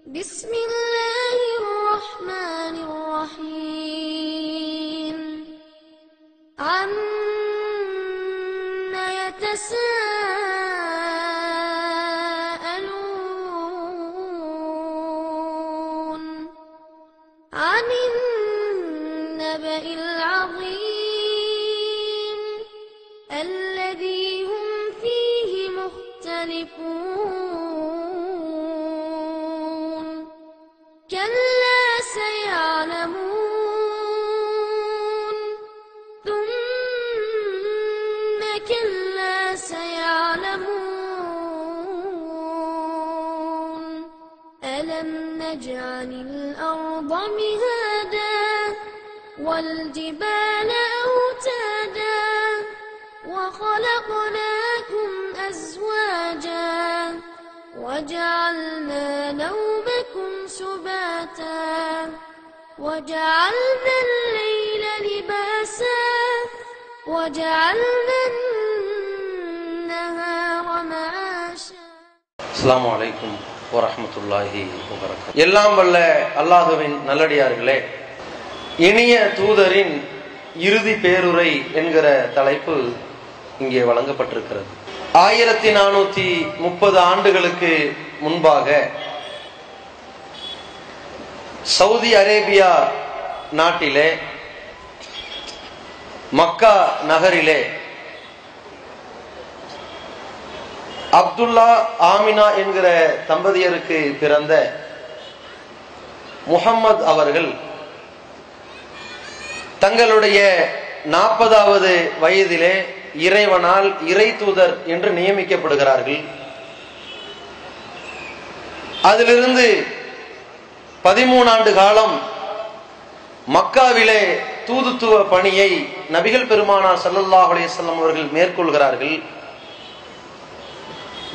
بسم الله الرحمن الرحيم عما يتساءلون عن النبأ العظيم الذي هم فيه مختلفون كلا سيعلمون ثم كلا سيعلمون ألم نجعل الأرض مهادا والجبال أوتادا وخلقناكم أزواجا وجعلنا نومكم سباتا وجعلنا الليل لباسا وجعلنا النهار معاشا. அஸ்ஸலாமு அலைக்கும் வரஹ்மத்துல்லாஹி வபரகாத்துஹு. எல்லாம் வல்ல அல்லாஹுவின் நல்லடியார்களே, இனிய தூதரின் இறுதி பேருரை என்கிற தலைப்பு இங்கே வழங்கப்பட்டிருக்கிறது. 1430 ஆண்டுகளுக்கு முன்பாக சவுதி அரேபியா நாட்டிலே மக்கா நகரிலே அப்துல்லா ஆமினா என்கிற தம்பதியருக்கு பிறந்த முஹம்மது அவர்கள் தங்களுடைய 40வது வயதிலே இறைவனால் இறை தூதர் என்று நியமிக்கப்படுகிறார்கள். அதிலிருந்து 13 ஆண்டு காலம் மக்காவிலே தூதுத்துவ பணியை நபிகள் பெருமானார் ஸல்லல்லாஹு அலைஹி வஸல்லம் அவர்கள் மேற்கொள்கிறார்கள்.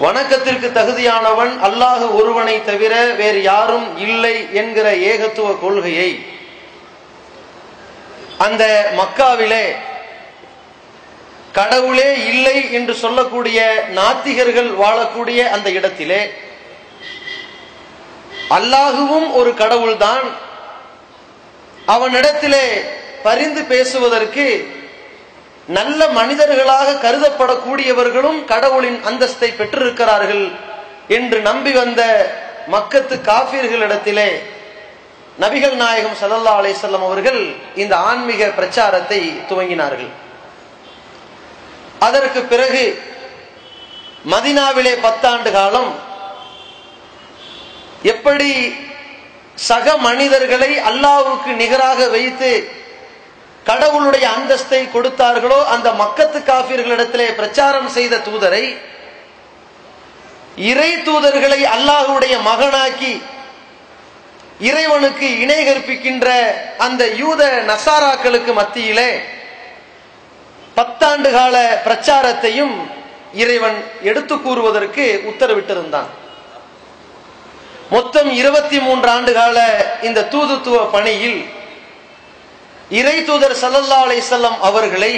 வணக்கத்திற்கு தகுதியானவன் அல்லாஹ் ஒருவனை தவிர வேறு யாரும் இல்லை என்கிற ஏகத்துவ கொள்கையை அந்த மக்காவிலே கடவுளே இல்லை என்று சொல்லக்கூடிய நாத்திகர்கள் வாழக்கூடிய அந்த இடத்திலே அல்லாஹுவும் ஒரு கடவுள்தான், அவனிடத்திலே பரிந்து பேசுவதற்கு நல்ல மனிதர்களாக கருதப்படக்கூடியவர்களும் கடவுளின் அந்தஸ்தை பெற்றிருக்கிறார்கள் என்று நம்பி வந்த மக்கத்து காஃபிர்களிடத்திலே நபிகள் நாயகம் ஸல்லல்லாஹு அலைஹி வஸல்லம் அவர்கள் இந்த ஆன்மீக பிரச்சாரத்தை துவங்கினார்கள். அதற்கு பிறகு மதீனாவிலே 10 ஆண்டு காலம் எப்படி சக மனிதர்களை அல்லாஹ்வுக்கு நிகராக வைத்து கடவுளுடைய அந்தஸ்தை கொடுத்தார்களோ அந்த மக்கத்து காஃபிர்களிடத்திலே பிரச்சாரம் செய்த தூதரை, இறை தூதர்களை அல்லாஹ்வுடைய மகனாக்கி இறைவனுக்கு இணை கற்பிக்கின்ற அந்த யூத நசாராக்களுக்கு மத்தியிலே 10 ஆண்டு கால பிரச்சாரத்தையும் இறைவன் எடுத்து கூறுவதற்கு உத்தரவிட்டிருந்தான். மொத்தம் 23 ஆண்டு கால இந்த தூதுத்துவ பணியில் இறை தூதர் ஸல்லல்லாஹு அலைஹி வஸல்லம் அவர்களை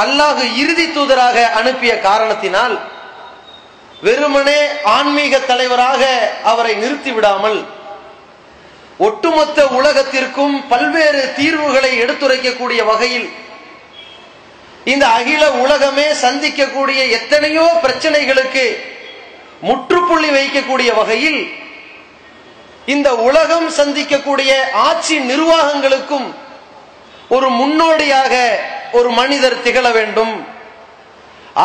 அல்லாஹ் இறுதி தூதராக அனுப்பிய காரணத்தினால் வெறுமனே ஆன்மீக தலைவராக அவரை நிறுத்திவிடாமல் ஒட்டுமொத்த உலகத்திற்கும் பல்வேறு தீர்வுகளை எடுத்துரைக்கக்கூடிய வகையில் இந்த அகில உலகமே சந்திக்கக்கூடிய எத்தனையோ பிரச்சனைகளுக்கு முற்றுப்புள்ளி வைக்கக்கூடிய வகையில் இந்த உலகம் சந்திக்கக்கூடிய ஆட்சி நிர்வாகங்களுக்கும் ஒரு முன்னோடியாக ஒரு மனிதர் திகழ வேண்டும்.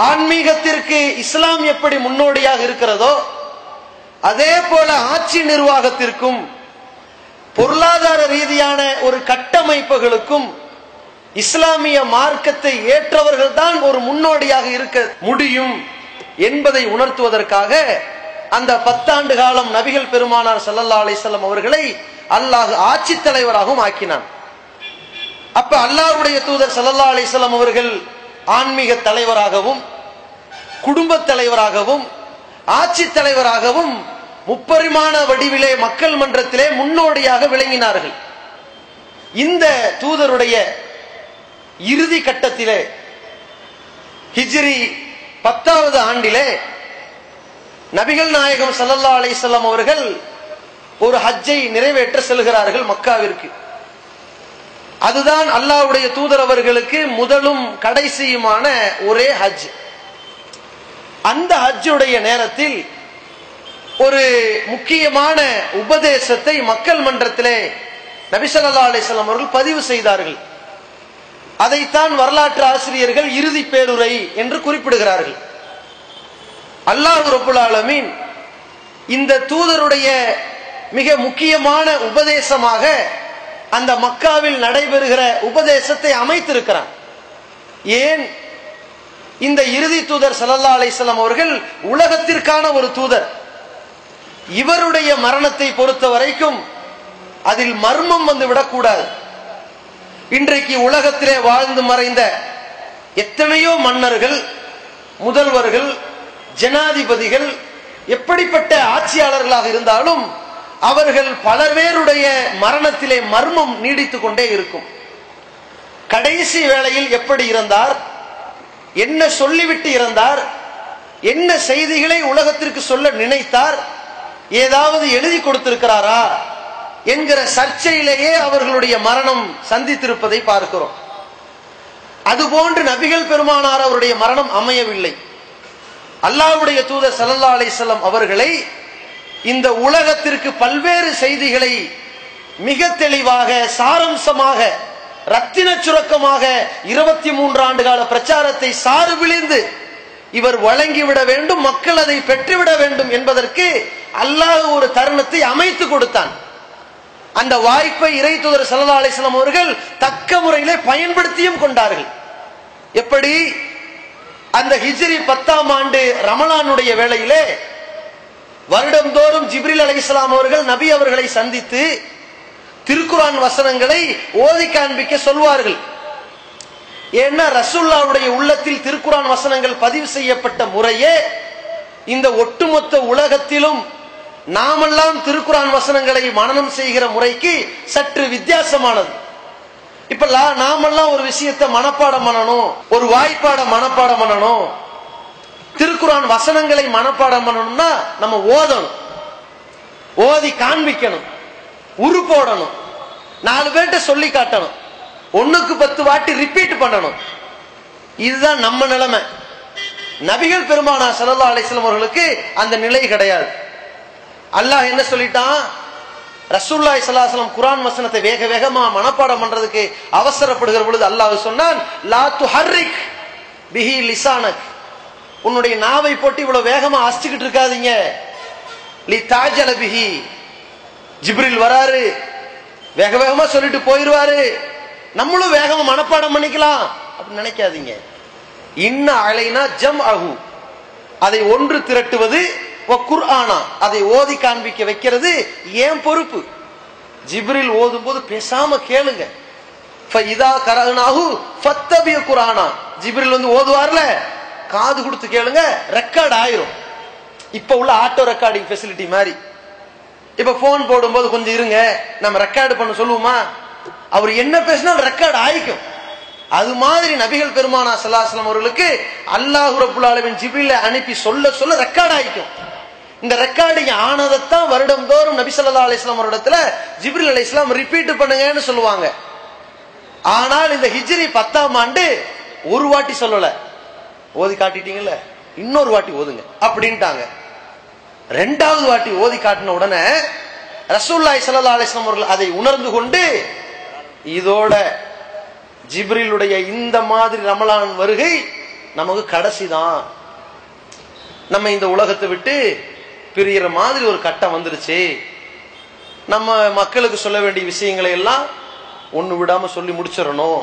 ஆன்மீகத்திற்கு இஸ்லாம் எப்படி முன்னோடியாக இருக்கிறதோ அதே போல ஆட்சி நிர்வாகத்திற்கும் பொருளாதார ரீதியான ஒரு கட்டமைப்புகளுக்கும் இஸ்லாமிய மார்க்கத்தை ஏற்றவர்கள் தான் ஒரு முன்னோடியாக இருக்க முடியும் என்பதை உணர்த்துவதற்காக அந்த 10 ஆண்டு காலம் நபிகள் பெருமானார் ஸல்லல்லாஹு அலைஹி வஸல்லம் அவர்களை அல்லாஹ் ஆட்சி தலைவராகவும் ஆக்கினான். அப்ப அல்லாஹ்வுடைய தூதர் ஸல்லல்லாஹு அலைஹி வஸல்லம் அவர்கள் ஆன்மீக தலைவராகவும் குடும்ப தலைவராகவும் ஆட்சி தலைவராகவும் முப்பரிமாண வடிவிலே மக்கள் மன்றத்திலே முன்னோடியாக விளங்கினார்கள். இந்த தூதருடைய இறுதி கட்டத்திலே ஹிஜ்ரி 10வது ஆண்டிலே நபிகள் நாயகம் ஸல்லல்லாஹு அலைஹி வஸல்லம் அவர்கள் ஒரு ஹஜ்ஜை நிறைவேற்ற செல்கிறார்கள் மக்காவிற்கு. அதுதான் அல்லாஹ்வுடைய தூதர் அவர்களுக்கு முதலும் கடைசியுமான ஒரே ஹஜ். அந்த ஹஜ்ஜுடைய நேரத்தில் ஒரு முக்கியமான உபதேசத்தை மக்கள் மன்றத்திலே நபி ஸல்லல்லாஹு அலைஹி வஸல்லம் அவர்கள் பதிவு செய்தார்கள். அதைத்தான் வரலாற்று ஆசிரியர்கள் இறுதி பேருரை என்று குறிப்பிடுகிறார்கள். அல்லாஹ் ரப்புல் ஆலமீன் இந்த தூதருடைய மிக முக்கியமான உபதேசமாக அந்த மக்காவில் நடைபெறுகிற உபதேசத்தை அமைத்திருக்கிறான். ஏன்? இந்த இறுதி தூதர் ஸல்லல்லாஹு அலைஹி வஸல்லம் அவர்கள் உலகத்திற்கான ஒரு தூதர். இவருடைய மரணத்தை பொறுத்த வரைக்கும் அதில் மர்மம் வந்து விடக்கூடாது. இன்றைக்கு உலகத்திலே வாழ்ந்து மறைந்த எத்தனையோ மன்னர்கள், முதல்வர்கள், ஜனாதிபதிகள், எப்படிப்பட்ட ஆட்சியாளர்களாக இருந்தாலும் அவர்கள் பலர் பேருடைய மரணத்திலே மர்மம் நீடித்துக் கொண்டே இருக்கும். கடைசி வேளையில் எப்படி இருந்தார், என்ன சொல்லிவிட்டு இருந்தார், என்ன செய்திகளை உலகத்திற்கு சொல்ல நினைத்தார், ஏதாவது எழுதி கொடுத்திருக்கிறாரா என்கிற சர்ச்சையிலேயே அவர்களுடைய மரணம் சந்தித்திருப்பதை பார்க்கிறோம். அதுபோன்று நபிகள் பெருமானார் அவருடைய மரணம் அமையவில்லை. அல்லாஹ்வுடைய தூதர் ஸல்லல்லாஹு அலைஹி வஸல்லம் அவர்களை இந்த உலகத்திற்கு பல்வேறு செய்திகளை மிக தெளிவாக, சாரம்சமாக, ரத்தின சுருக்கமாக 23 ஆண்டு கால பிரச்சாரத்தை சாறு விழிந்து இவர் வழங்கிவிட வேண்டும், மக்கள் அதை பெற்றுவிட வேண்டும் என்பதற்கு அல்லாஹ் ஒரு தருணத்தை அமைத்து கொடுத்தான். அந்த வாய்ப்பை இறை தூதர் ஸல்லல்லாஹு அலைஹி வஸல்லம் அவர்கள் தக்க முறையிலே பயன்படுத்தியும் கொண்டார்கள். எப்படி? அந்த ஹிஜ்ரி 10ஆம் ஆண்டு ரமலானுடைய வேளையிலே வருடந்தோறும் ஜிப்ரீல் அலைஹிஸ்ஸலாம் அவர்கள் நபி அவர்களை சந்தித்து திருக்குர்ஆன் வசனங்களை ஓதி காண்பிக்க சொல்வார்கள். ஏன்னா ரசூலுல்லாஹ்வுடைய உள்ளத்தில் திருக்குர்ஆன் வசனங்கள் பதிவு செய்யப்பட்ட முறையே இந்த ஒட்டுமொத்த உலகத்திலும் நாமெல்லாம் திருக்குர்ஆன் வசனங்களை மனனம் செய்கிற முறைக்கு சற்று வித்தியாசமானது. இப்ப நாமெல்லாம் ஒரு விஷயத்தை மனப்பாடம் பண்ணணும், ஒரு வாய்ப்பாட மனப்பாடம் பண்ணணும், திருக்குர்ஆன் வசனங்களை மனப்பாடம் பண்ணணும்னா நம்ம ஓதணும், ஓதி காண்பிக்கணும், உரு போடணும், 4 பேர்ட்ட சொல்லி காட்டணும், 1க்கு 10 வாட்டி ரிப்பீட் பண்ணணும். இதுதான் நம்ம நிலைமை. நபிகள் பெருமானார் ஸல்லல்லாஹு அலைஹி வஸல்லம் அவர்களுக்கு அந்த நிலை கிடையாது. அல்லாஹ் என்ன சொல்லிட்டான்? ரசூலுல்லாஹி ஸல்லல்லாஹு அலைஹி வஸல்லம் குர்ஆன் வசனத்தை வேக வேகமா மனப்பாடம் பண்றதுக்கு அவசரப்படுகிற பொழுது அல்லாஹ் சொன்னான், லா துஹர்ரிக் பிஹி லிசானக், உன்னுடைய நாவை போட்டு இவ்வளவு வேகமா அசிச்சுக்கிட்டு இருக்காதீங்க. லி தாஜல பிஹி, ஜிப்ரீல் வராரு, வேக வேகமா சொல்லிட்டு போயிருவாரு, நம்மளும் வேகமா மனப்பாடம் பண்ணிக்கலாம் அப்படின்னு நினைக்காதீங்க. இன்ன அலைனா ஜம்அஹு, அதை ஒன்று திரட்டுவது, குர்ஆனா அதை ஓதி காண்பிக்க வைக்கிறது ஏன் பொறுப்பு. ஜிப்ரீல் ஓதும் போது பேசாம கேளுங்க. ஃபஇதா கரஅனாஹு ஃபத்தபிய குர்ஆனா, ஜிப்ரீல் வந்து ஓதுவார்ல, காது கொடுத்து கேளுங்க, ரெக்கார்ட் ஆயிரும். இப்ப உள்ள ஆட்டோ ரெக்கார்டிங் ஃபெசிலிட்டி மாதிரி. இப்ப போன் போடும்போது கொஞ்சம் இருங்க நம்ம ரெக்கார்டு பண்ண சொல்லுவோமா, அவர் என்ன பேசினாலும் ரெக்கார்ட் ஆயிக்கும். அது மாதிரி நபிகள் பெருமானார் ஸல்லல்லாஹு அலைஹி வஸல்லம் அவர்களுக்கு அல்லாஹ் ரப்புல் ஆலமீன் ஜிப்ரீலை அனுப்பி சொல்ல சொல்ல ரெக்கார்ட் ஆயிக்கும். இந்த ரெக்கார்டிங் ஆனதைத்தான் வருடந்தோறும் நபி ஸல்லல்லாஹு அலைஹி வஸல்லம் அவரிடத்துல ஜிப்ரீல் அலைஹிஸ்ஸலாம் ரிப்பீட் பண்ணுங்கன்னு சொல்லுவாங்க. ஆனால் இந்த ஹிஜ்ரி 10ஆம் ஆண்டு ஒரு வாட்டி சொல்லல, ஓதி காட்டிட்டீங்கல்ல இன்னொரு வாட்டி ஓதுங்க அப்படின்ட்டாங்க. 2வது வாட்டி ஓதி காட்டின உடனே ரசூலுல்லாஹி ஸல்லல்லாஹு அலைஹி வஸல்லம் அவர்கள் அதை உணர்ந்து கொண்டு, இதோட ஜிப்ரீலுடைய இந்த மாதிரி ரமலான் வருகை நமக்கு கடைசிதான், நம்ம இந்த உலகத்தை விட்டு பிரிகிற மாதிரி ஒரு கட்டம் வந்துருச்சு, நம்ம மக்களுக்கு சொல்ல வேண்டிய விஷயங்களை எல்லாம் ஒண்ணு விடாம சொல்லி முடிச்சிடணும்,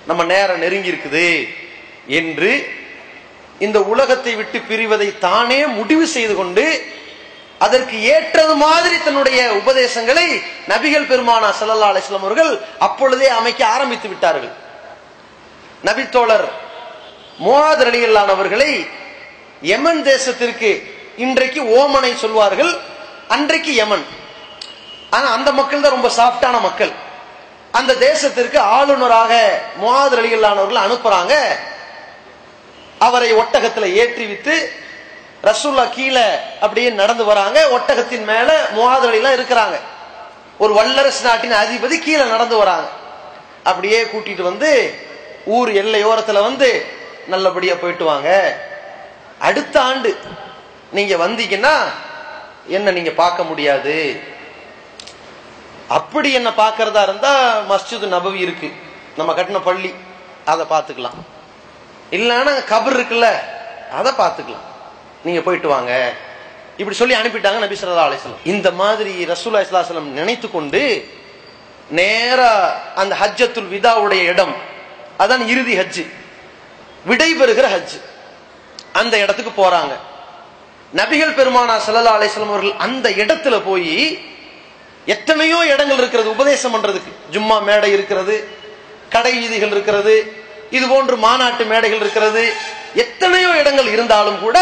நம்ம நேரம் நெருங்கி இருக்குது என்று இந்த உலகத்தை விட்டு பிரிவதை தானே முடிவு செய்து கொண்டு அதற்கு ஏற்றது மாதிரி தன்னுடைய உபதேசங்களை நபிகள் பெருமானார் ஸல்லல்லாஹு அலைஹி வஸல்லம் அவர்கள் அப்பொழுதே அமைக்க ஆரம்பித்து விட்டார்கள். நபி தோழர் முஆத் ரலியல்லாஹு அவர்களை யமன் தேசத்திற்கு, இன்றைக்கு ஓமனை சொல்வார்கள், அன்றைக்கு யமன், ஆனா அந்த மக்கள் தான் ரொம்ப சாஃப்டான மக்கள், அந்த தேசத்திற்கு ஆளுநராக முஆத் ரலியல்லாஹு அவர்கள் அனுப்புறாங்க. அவரை ஒட்டகத்தில் ஏற்றி விட்டு ரசூல்லா கீழே அப்படியே நடந்து வராங்க. ஒட்டகத்தின் மேல முஆத் எல்லாம் இருக்கிறாங்க. ஒரு வல்லரசு நாட்டின் அதிபதி கீழே நடந்து வராங்க. அப்படியே கூட்டிட்டு வந்து ஊர் எல்லையோரத்துல வந்து நல்லபடியா போயிட்டு வாங்க, அடுத்த ஆண்டு நீங்க வந்தீங்கன்னா என்ன நீங்க பார்க்க முடியாது, அப்படி என்ன பார்க்கறதா இருந்தா மஸ்ஜித் நபவி இருக்கு, நம்ம கட்டின பள்ளி, அதை பார்த்துக்கலாம், இல்லைன்னா கபர் இருக்குல்ல அதை பார்த்துக்கலாம், நீங்க போயிட்டு வாங்க, இப்படி சொல்லி அனுப்பிட்டாங்க நபி ஸல்லல்லாஹு அலைஹி வஸல்லம். இந்த மாதிரி ரசூலுல்லாஹி ஸல்லல்லாஹு அலைஹி வஸல்லம் நினைத்து கொண்டு நேரா அந்த ஹஜ்ஜத்துல் விதாவுடைய இடம், அதான் இறுதி ஹஜ், விடைபெறுகிற ஹஜ், அந்த இடத்துக்கு போறாங்க. நபிகள் பெருமானார் ஸல்லல்லாஹு அலைஹி வஸல்லம் அவர்கள் அந்த இடத்துல போய், எத்தனையோ இடங்கள் இருக்கிறது உபதேசம் பண்றதுக்கு, ஜும்மா மேடை இருக்கிறது, கடை வீதிகள் இருக்கிறது, இது போன்று மாநாட்டு மேடைகள் இருக்கிறது, எத்தனையோ இடங்கள் இருந்தாலும் கூட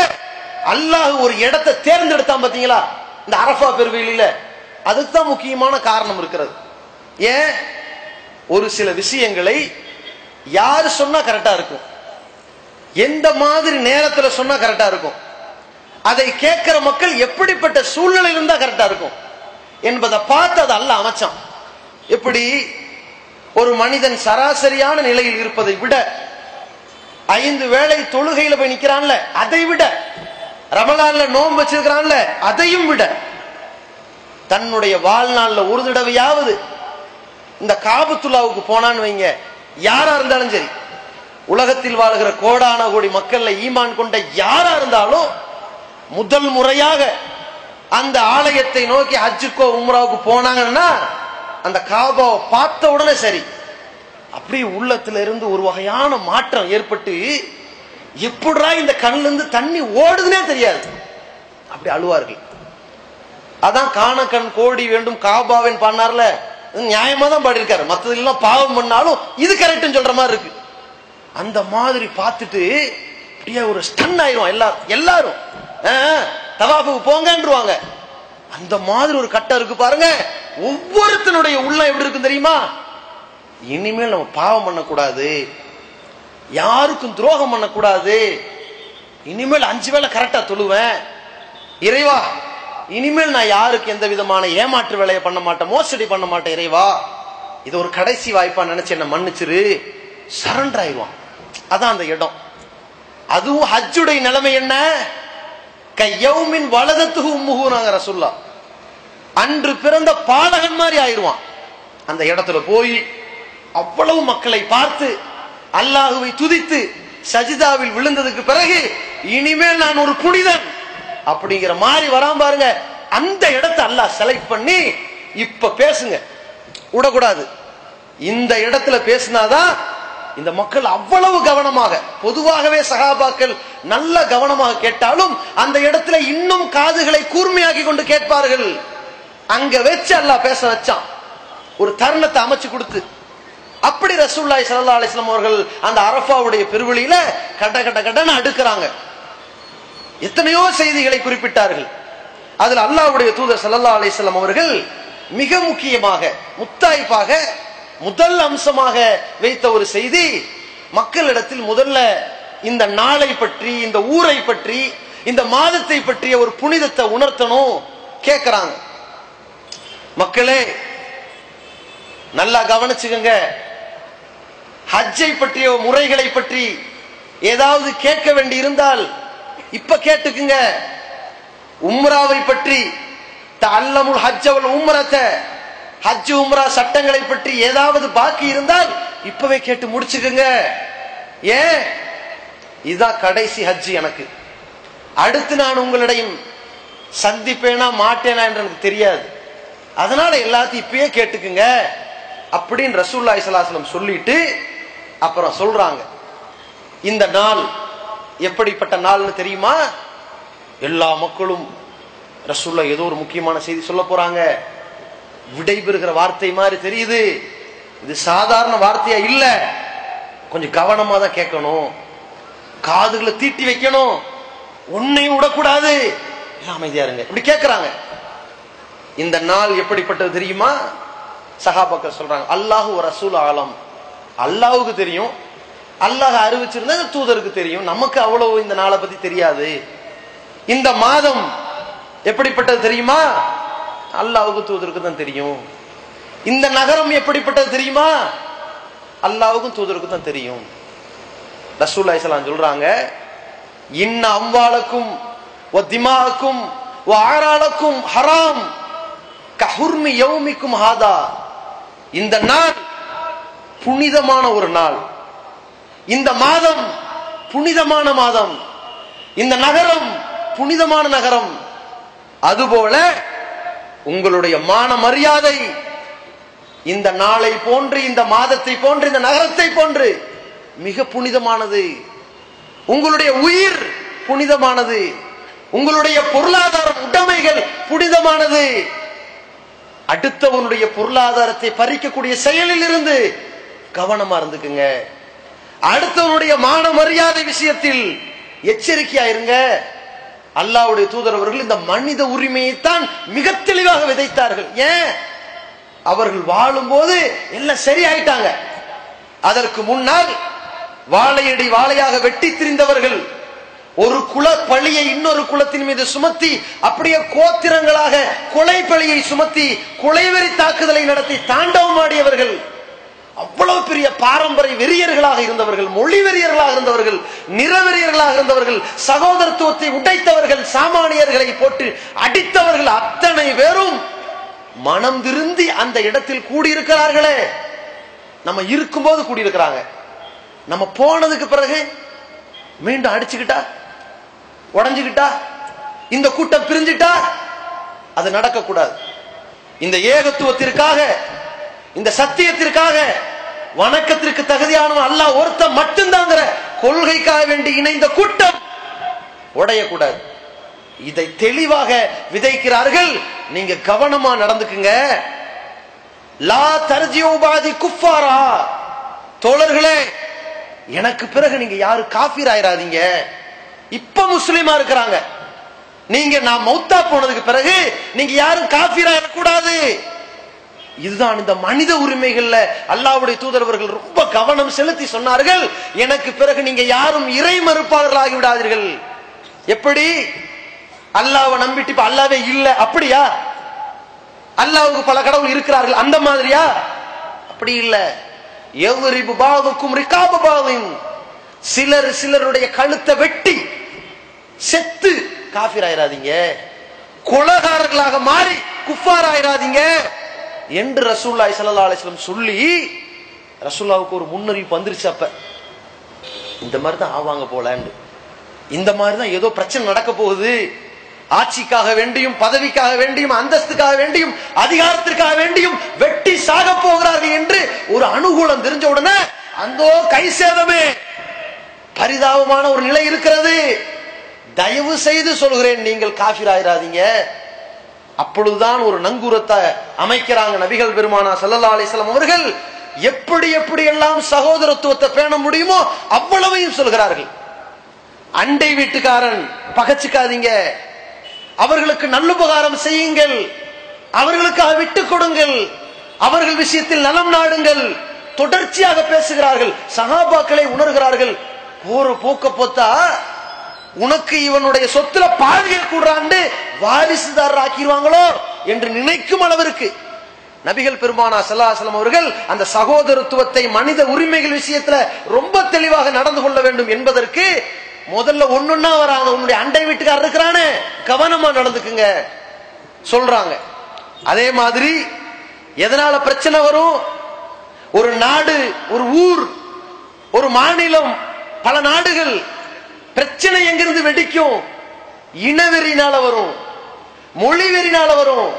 அல்லாஹ் ஒரு இடத்தை தேர்ந்தெடுத்தான் பாத்தீங்களா இந்த அரஃபா பெருவெளியில, அதுதான் முக்கியமான காரணம் இருக்கிறது. ஏன், ஒரு சில விஷயங்களை யாரு சொன்னா கரெக்டா இருக்கும், எந்த மாதிரி நேரத்துல சொன்னா கரெக்டா இருக்கும், அதை கேட்கிற மக்கள் எப்படிப்பட்ட சூழ்நிலை இருந்தா கரெக்டா இருக்கும் என்பதை பார்த்து அதை அல்லாஹ் அமைச்சான். எப்படி ஒரு மனிதன் சராசரியான நிலையில் இருப்பதை விட 5 வேளை தொழுகையில போய் நிக்கிறான்ல அதை விட, ரமலான்ல நோன்பு வச்சிருக்கிறான்ல அதையும் விட, தன்னுடைய வாழ்நாள்ல ஒரு தடவையாவது இந்த காபத்துல்லாவுக்கு போனான்னு வைங்க, யாரா இருந்தாலும் சரி, உலகத்தில் வாழ்கிற கோடான கோடி மக்கள்ல ஈமான் கொண்ட யாரா இருந்தாலும் முதல் முறையாக அந்த ஆலயத்தை நோக்கி ஹஜ்ஜுக்கோ உம்ராவுக்கு போனாங்கன்னா அந்த காபாவை பார்த்த உடனே சரி, அப்படி உள்ளத்துல இருந்து ஒரு வகையான மாற்றம் ஏற்பட்டு, எப்படா இந்த கண்ணுல இருந்து தண்ணி ஓடுதுன்னே தெரியாது, அப்படி அழுவார்கள். அதான் காண கண் கோடி வேண்டும் காபாவின் பண்ணார்ல, நியாயமா தான் பாடியிருக்காரு, மற்றதெல்லாம் பாவம் பண்ணாலும் இது கரெக்ட்னு சொல்ற மாதிரி இருக்கு. அந்த மாதிரி பார்த்துட்டு அப்படியே ஒரு ஸ்டன் ஆயிரும் எல்லாரும், தவாஃபுக்கு போங்கன்றுவாங்க. அந்த மாதிரி ஒரு கட்டம் இருக்கு பாருங்க. ஒவ்வொருத்தனுடைய உள்ளம் எப்படி இருக்கு தெரியுமா, இனிமேல் நம்ம பாவம் பண்ணக்கூடாது, யாருக்கும் துரோகம் பண்ணக்கூடாது, இனிமேல் 5 வேளை கரெக்டா தொழுவேன், இறைவா இனிமேல் நான் யாருக்கு எந்த விதமான ஏமாற்று வேலையை பண்ண மாட்டேன், மோசடி பண்ண மாட்டேன், இறைவா இது ஒரு கடைசி வாய்ப்பா நினைச்சு என்ன மன்னிச்சிரு, சரண்டர் ஆயிடுவான். அதான் அந்த இடம். அதுவும் ஹஜ்ஜுடைய நிலைமை என்ன, கையவுமின் வலதத்துகு உம்முஹுனாங்க ரசூல்லா, அன்று பிறந்த பாலகன் மாதிரி ஆயிடுவான். அந்த இடத்துல போய் அவ்வளவு மக்களை பார்த்து அல்லாஹுவை துதித்து சஜிதாவில் விழுந்ததுக்கு பிறகு இனிமேல் நான் ஒரு புனிதன் அப்படிங்கிற மாதிரி வராம பாருங்க. அந்த இடத்தை அல்லாஹ் செலக்ட் பண்ணி இப்ப பேசுங்க விடக்கூடாது, இந்த இடத்துல பேசினாதான் இந்த மக்கள் அவ்வளவு கவனமாக, பொதுவாகவே சஹாபாக்கள் நல்ல கவனமாக கேட்டாலும் அந்த இடத்துல இன்னும் காதுகளை கூர்மையாக்கி கொண்டு கேட்பார்கள். அங்க வச்சு அல்லாஹ் பேச வச்சான், ஒரு தருணத்தை அமைச்சு கொடுத்து. அப்படி ரசூலுல்லாஹி ஸல்லல்லாஹு அலைஹி வஸல்லம் அவர்கள் அந்த அரஃபாவுடைய பெருவெளியில கட கட கடன்னு அடுக்குறாங்க. எத்தனையோ செய்திகளை குறிப்பிட்டார்கள். அதுல அல்லாஹ்வுடைய தூதர் ஸல்லல்லாஹு அலைஹி வஸல்லம் அவர்கள் மிக முக்கியமாக முத்தாய்ப்பாக முதல் அம்சமாக வைத்த ஒரு செய்தி, மக்களிடத்தில் முதல்ல இந்த நாளை பற்றி, இந்த ஊரை பற்றி, இந்த மாதத்தை பற்றிய ஒரு புனிதத்தை உணர்த்தணும் கேட்கிறாங்க. மக்களே நல்லா கவனிச்சுக்கங்க, ஹஜ்ஜை பற்றிய முறைகளை பற்றி ஏதாவது கேட்க வேண்டி இருந்தால் இப்ப கேட்டுக்குங்க. உம்ராவை பற்றி தஅல்லமுல் ஹஜ்ஜ வல் உம்ரத, ஹஜ் உம்ரா சட்டங்களை பற்றி ஏதாவது பாக்கி இருந்தால் இப்பவே கேட்டு முடிச்சுக்குங்க. ஏன், இதுதான் கடைசி ஹஜ் எனக்கு, அடுத்து நான் உங்களிடையும் சந்திப்பேனா மாட்டேனா என்று எனக்கு தெரியாது, அதனால எல்லாத்தையும் இப்பயே கேட்டுக்குங்க அப்படின்னு ரசூலுல்லாஹி ஸல்லல்லாஹு அலைஹி வஸல்லம் சொல்லிட்டு அப்புறம் சொல்றாங்க, இந்த நாள் எப்படிப்பட்ட நாள்னு தெரியுமா? எல்லா மக்களும் ரசூலுல்லாஹ் ஏதோ ஒரு முக்கியமான செய்தி சொல்ல போறாங்க, விடைபெறுகிற வார்த்தை மாதிரி தெரியுது, இது சாதாரண வார்த்தையா இல்ல, கொஞ்சம் கவனமா தான் கேட்கணும், காதுகளை தீட்டி வைக்கணும், ஒன்னையும் விடக்கூடாது, அமைதியா இருங்க, இப்படி கேட்கிறாங்க. இந்த நாள் எப்படிப்பட்டது தெரியுமா? சஹாபாக்கள் சொல்றாங்க, அல்லாஹு வ ரசூல் ஆலம், அல்லாஹ்வுக்கு தெரியும், அல்லாஹ் அறிவிச்சிருந்தா தூதருக்கு தெரியும், நமக்கு அவ்வளவு இந்த நாளை பத்தி தெரியாது. இந்த மாதம் எப்படிப்பட்டது தெரியுமா? அல்லாஹ்வுக்கு தூதருக்கு தான் தெரியும். இந்த நகரம் எப்படிப்பட்டது தெரியுமா? அல்லாஹ்வுக்கும் தூதருக்கு தான் தெரியும். ரசூலுல்லாஹி ஸல்லல்லாஹு அலைஹி வஸல்லம் சொல்றாங்க, இன்ன அம்வாலக்கும் வ திமாக்கும் வ ஆராலக்கும் ஹராம் கஹுர்மி யௌமிக்கும் ஹாதா. இந்த நாள் புனிதமான ஒரு நாள், இந்த மாதம் புனிதமான மாதம், இந்த நகரம் புனிதமான நகரம். அதுபோல உங்களுடைய மான மரியாதை இந்த நாளை போன்று, இந்த மாதத்தை போன்று, இந்த நகரத்தை போன்று மிக புனிதமானது. உங்களுடைய உயிர் புனிதமானது, உங்களுடைய பொருளாதார உடைமைகள் புனிதமானது. அடுத்தவனுடைய பொருளாதாரத்தை பறிக்கக்கூடிய செயலில் இருந்து கவனமா இருந்துக்குங்க. அடுத்தவனுடைய மான மரியாதை விஷயத்தில் எச்சரிக்கையா இருங்க. அல்லாஹ்வுடைய தூதர் அவர்கள் இந்த மனித உரிமையைத்தான் மிக தெளிவாக விதைத்தார்கள். ஏன்? அவர்கள் வாழும் போது எல்லாம் சரியாயிட்டாங்க. அதற்கு முன்னால் வாழையடி வாழையாக வெட்டி திரிந்தவர்கள் ஒரு குல பழியை இன்னொரு குலத்தின் மீது சுமத்தி, அப்படியே கோத்திரங்களாக கொலை பழியை சுமத்தி கொலைவெறி தாக்குதலை நடத்தி தாண்டவம் ஆடியவர்கள், அவ்வளவு பெரிய பாரம்பரிய வெறியர்களாக இருந்தவர்கள், மொழி வெறியர்களாக இருந்தவர்கள், நிறவெறியர்களாக இருந்தவர்கள், சகோதரத்துவத்தை உடைத்தவர்கள், சாமானியர்களை போட்டு அடித்தவர்கள், அத்தனை பேரும் மனம் திருந்தி அந்த இடத்தில் கூடியிருக்கிறார்களே. நம்ம இருக்கும்போது கூடியிருக்கிறாங்க. நம்ம போனதுக்கு பிறகு மீண்டும் அடிச்சுக்கிட்டா, உடஞ்சுக்கிட்டா, இந்த கூட்டம் பிரிஞ்சுட்டா, அது நடக்கக்கூடாது. இந்த ஏகத்துவத்திற்காக, இந்த சத்தியத்திற்காக, வணக்கத்திற்கு தகுதியானவன் அல்லாஹ் ஒருத்த மட்டும்தாங்கிற கொள்கைக்காக வேண்டி இணைந்த கூட்டம் உடையக்கூடாது. இதை தெளிவாக விதைக்கிறார்கள். நீங்க கவனமா நடந்துக்குங்க. லா தர்ஜிஉ பாதி குஃபாரா. தோழர்களே, எனக்கு பிறகு நீங்க யாரு காஃபிர் ஆயிராதீங்க. இப்ப முஸ்லிமா இருக்கிறாங்க, நீங்க நான் மௌத்தா போனதுக்கு பிறகு நீங்க யாரும் காஃபிர் ஆயிடக்கூடாது. இதுதான் இந்த மனித உரிமைகள்ல அல்லாஹ்வுடைய தூதரவர்கள் ரொம்ப கவனம் செலுத்தி சொன்னார்கள். எனக்கு பிறகு நீங்க யாரும் இறை மறுப்பாளர்களாகி விடாதீர்கள். எப்படி? அல்லாஹ்வை நம்பிட்டு இப்ப அல்லாஹ்வே இல்ல அப்படியா? அல்லாஹ்வுக்கு பல கடவுள் இருக்கிறார்கள் அந்த மாதிரியா? அப்படி இல்ல. எவ்ரிபு பாதுக்கும் ரிகாப பாதின், சிலர் சிலருடைய கழுத்தை வெட்டி செத்து காஃபிர் ஆயிராதீங்க, கொலைகாரர்களாக மாறி குஃபார் ஆயிராதீங்க என்று ரசூலுல்லாஹி ஸல்லல்லாஹு அலைஹி வஸல்லம் சொல்லி, ரசூலுல்லாஹ்வுக்கு ஒரு முன்னறிவிப்பு வந்துருச்சு. அப்ப இந்த மாதிரி தான் ஆவாங்க போலன்னு, இந்த மாதிரி தான் ஏதோ பிரச்சனை நடக்க போகுது, ஆட்சிக்காக வேண்டியும், பதவிக்காக வேண்டியும், அந்தஸ்துக்காக வேண்டியும், அதிகாரத்திற்காக வேண்டியும் வெட்டி சாக போகிறார்கள் என்று ஒரு அனுகூலம் தெரிஞ்ச உடனே அந்த கை சேதமே பரிதாபமான ஒரு நிலை இருக்கிறது. தயவு செய்து சொல்கிறேன், நீங்கள் காஃபிர் ஆயிராதீங்க. அப்பொழுதுதான் ஒரு நங்கூரத்தை அமைக்கிறாங்க நபிகள் பெருமானா ஸல்லல்லாஹு அலைஹி வஸல்லம் அவர்கள். எப்படி எப்படி எல்லாம் சகோதரத்துவத்தை பேண முடியுமோ அவ்வளவையும் சொல்கிறார்கள். அண்டை வீட்டுக்காரன் பகச்சுக்காதீங்க, அவர்களுக்கு நல்லுபகாரம் செய்யுங்கள், அவர்களுக்காக விட்டுக் கொடுங்கள், அவர்கள் விஷயத்தில் நலம் நாடுங்கள். தொடர்ச்சியாக பேசுகிறார்கள். சஹாபாக்களை உணர்கிறார்கள். போற போக்க போத்தா உனக்கு இவனுடைய சொத்துல பாவியல் கூடுறாண்டு வாரிசுதாரர் ஆக்கிடுவாங்களோ என்று நினைக்கும் அளவிற்கு நபிகள் பெருமானா ஸல்லல்லாஹு அலைஹி வஸல்லம் அவர்கள் அந்த சகோதரத்துவத்தை, மனித உரிமைகள் விஷயத்துல ரொம்ப தெளிவாக நடந்து கொள்ள வேண்டும் என்பதற்கு முதல்ல ஒன்னொன்னா வராங்க. உன்னுடைய அண்டை வீட்டுக்காரர் இருக்கிறானே, கவனமா நடந்துக்குங்க சொல்றாங்க. அதே மாதிரி எதனால பிரச்சனை வரும்? ஒரு நாடு, ஒரு ஊர், ஒரு மாநிலம், பல நாடுகள் பிரச்சனை எங்கிருந்து வெடிக்கும்? இனவெறினால வரும், மொழிவெறினால வரும்,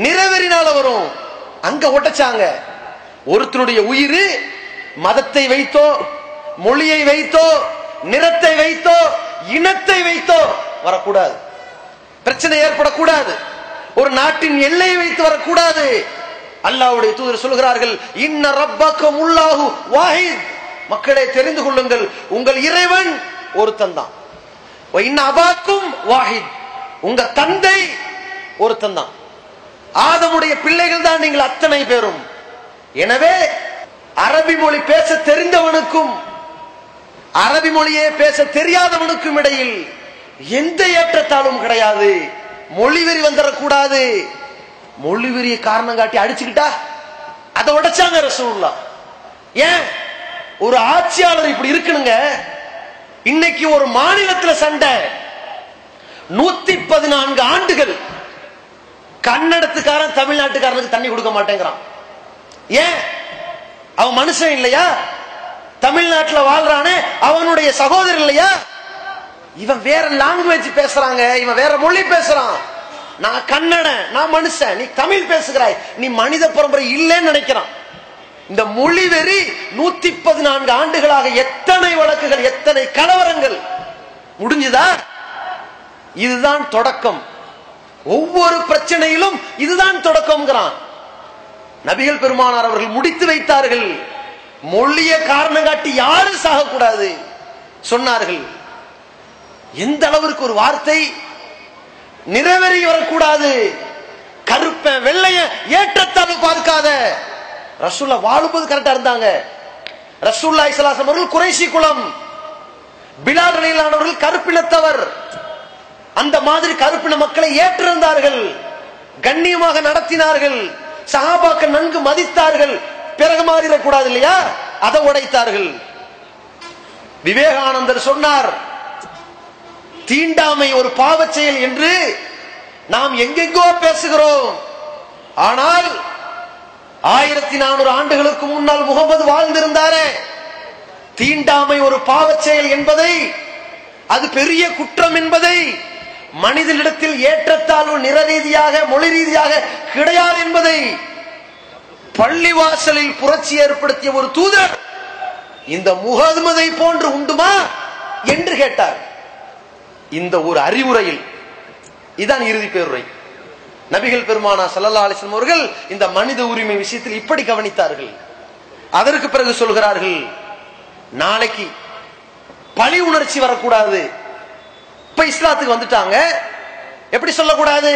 நிறவெறினால வரும். அங்க ஒட்டச்சாங்க. ஒருத்தருடைய உயிர் மதத்தை வைத்தோ, மொழியை வைத்தோ, நிறத்தை வைத்தோ, இனத்தை வைத்தோ வரக்கூடாது. பிரச்சனை ஏற்படக்கூடாது. ஒரு நாட்டின் எல்லையை வைத்து வரக்கூடாது. அல்லாஹ்வுடைய தூதர் சொல்கிறார்கள், இன்ன ரப்பக்கும் அல்லாஹு வாஹித். மக்களே தெரிந்து கொள்ளுங்கள், உங்கள் இறைவன் ஒருத்தன் தான். இன்ன அபாக்கும் வாஹித், உங்க தந்தை ஒருத்தன் தான். ஆதமுடைய பிள்ளைகள் தான் நீங்கள் அத்தனை பேரும். எனவே அரபி மொழி பேச தெரிந்தவனுக்கும் அரபி மொழியே பேச தெரியாதவனுக்கும் இடையில் எந்த ஏற்றத்தாழ்வும் கிடையாது. மொழிவெறி வந்துடக்கூடாது. மொழிவெறியை காரணம் காட்டி அடிச்சுக்கிட்டா அதை உடைச்சாங்க ரசூலுல்லாஹ். ஏன் ஒரு ஆட்சியாளர் இப்படி இருக்கணுங்க. இன்னைக்கு ஒரு மாநிலத்தில் சண்டை, 114 ஆண்டுகள் கன்னடத்துக்காரன் தமிழ்நாட்டுக்காரனுக்கு தண்ணி கொடுக்க மாட்டேங்கிறான். ஏன்? அவன் மனுஷன் இல்லையா? தமிழ்நாட்டில் வாழ்றானே அவனுடைய சகோதரர் இல்லையா? இவன் வேற லாங்குவேஜ் பேசுறாங்க, இவன் வேற மொழி பேசுறான். நான் கன்னடன், நான் மனுஷன், நீ தமிழ் பேசுகிறாய், நீ மனித பரம்பரை இல்லைன்னு நினைக்கிறான். இந்த மொழி வெறி 114 ஆண்டுகளாக எத்தனை வழக்குகள், எத்தனை கலவரங்கள் முடிஞ்சுதா? இதுதான் தொடக்கம். ஒவ்வொரு பிரச்சனையிலும் இதுதான் தொடக்கம்ங்கிறான். நபிகள் பெருமானார் அவர்கள் முடித்து வைத்தார்கள். மொழிய காரணம் காட்டி யாரும் சாகக்கூடாது சொன்னார்கள். எந்த அளவிற்கு ஒரு வார்த்தை நிறைவேறி வரக்கூடாது. கருப்ப வெள்ளைய ஏற்றத்தாழ்வு பார்க்காத. ரசூல்லா வாழும்போது கரெக்டா இருந்தாங்க. ரசூலுல்லாஹி ஸல்லல்லாஹு அலைஹி வஸல்லம் குறைஷி குலம், பிலால் ரலியல்லாஹு அன்ஹு அவர்கள் கருப்பினத்தவர். அந்த மாதிரி கருப்பின மக்களை ஏற்றிருந்தார்கள், கண்ணியமாக நடத்தினார்கள், சஹாபாக்கள் நன்கு மதித்தார்கள். பிறகு மாறிடக்கூடாது இல்லையா? அதை உடைத்தார்கள். விவேகானந்தர் சொன்னார், தீண்டாமை ஒரு பாவச் செயல் என்று நாம் எங்கெங்கோ பேசுகிறோம். ஆனால் 1400 ஆண்டுகளுக்கு முன்னால் முகமது வாழ்ந்திருந்தாரே, தீண்டாமை ஒரு பாவச் செயல் என்பதை, அது பெரிய குற்றம் என்பதை, மனிதனிடத்தில் ஏற்றத்தாழ்வு நிற ரீதியாக மொழி ரீதியாக கிடையாது என்பதை பள்ளிவாசலில் புரட்சி ஏற்படுத்திய ஒரு தூதர் இந்த முகமதை போன்று உண்டுமா என்று கேட்டார். இந்த ஒரு அறிவுரையில் இதான் இறுதி பேருரை. நபிகள் பெருமானா ஸல்லல்லாஹு அலைஹி வஸல்லம் அவர்கள் இந்த மனித உரிமை விஷயத்தில் இப்படி கவனித்தார்கள். அதற்கு பிறகு சொல்கிறார்கள், நாளைக்கு பழி உணர்ச்சி வரக்கூடாது. இப்ப இஸ்லாத்துக்கு வந்துட்டாங்க, எப்படி சொல்லக்கூடாது?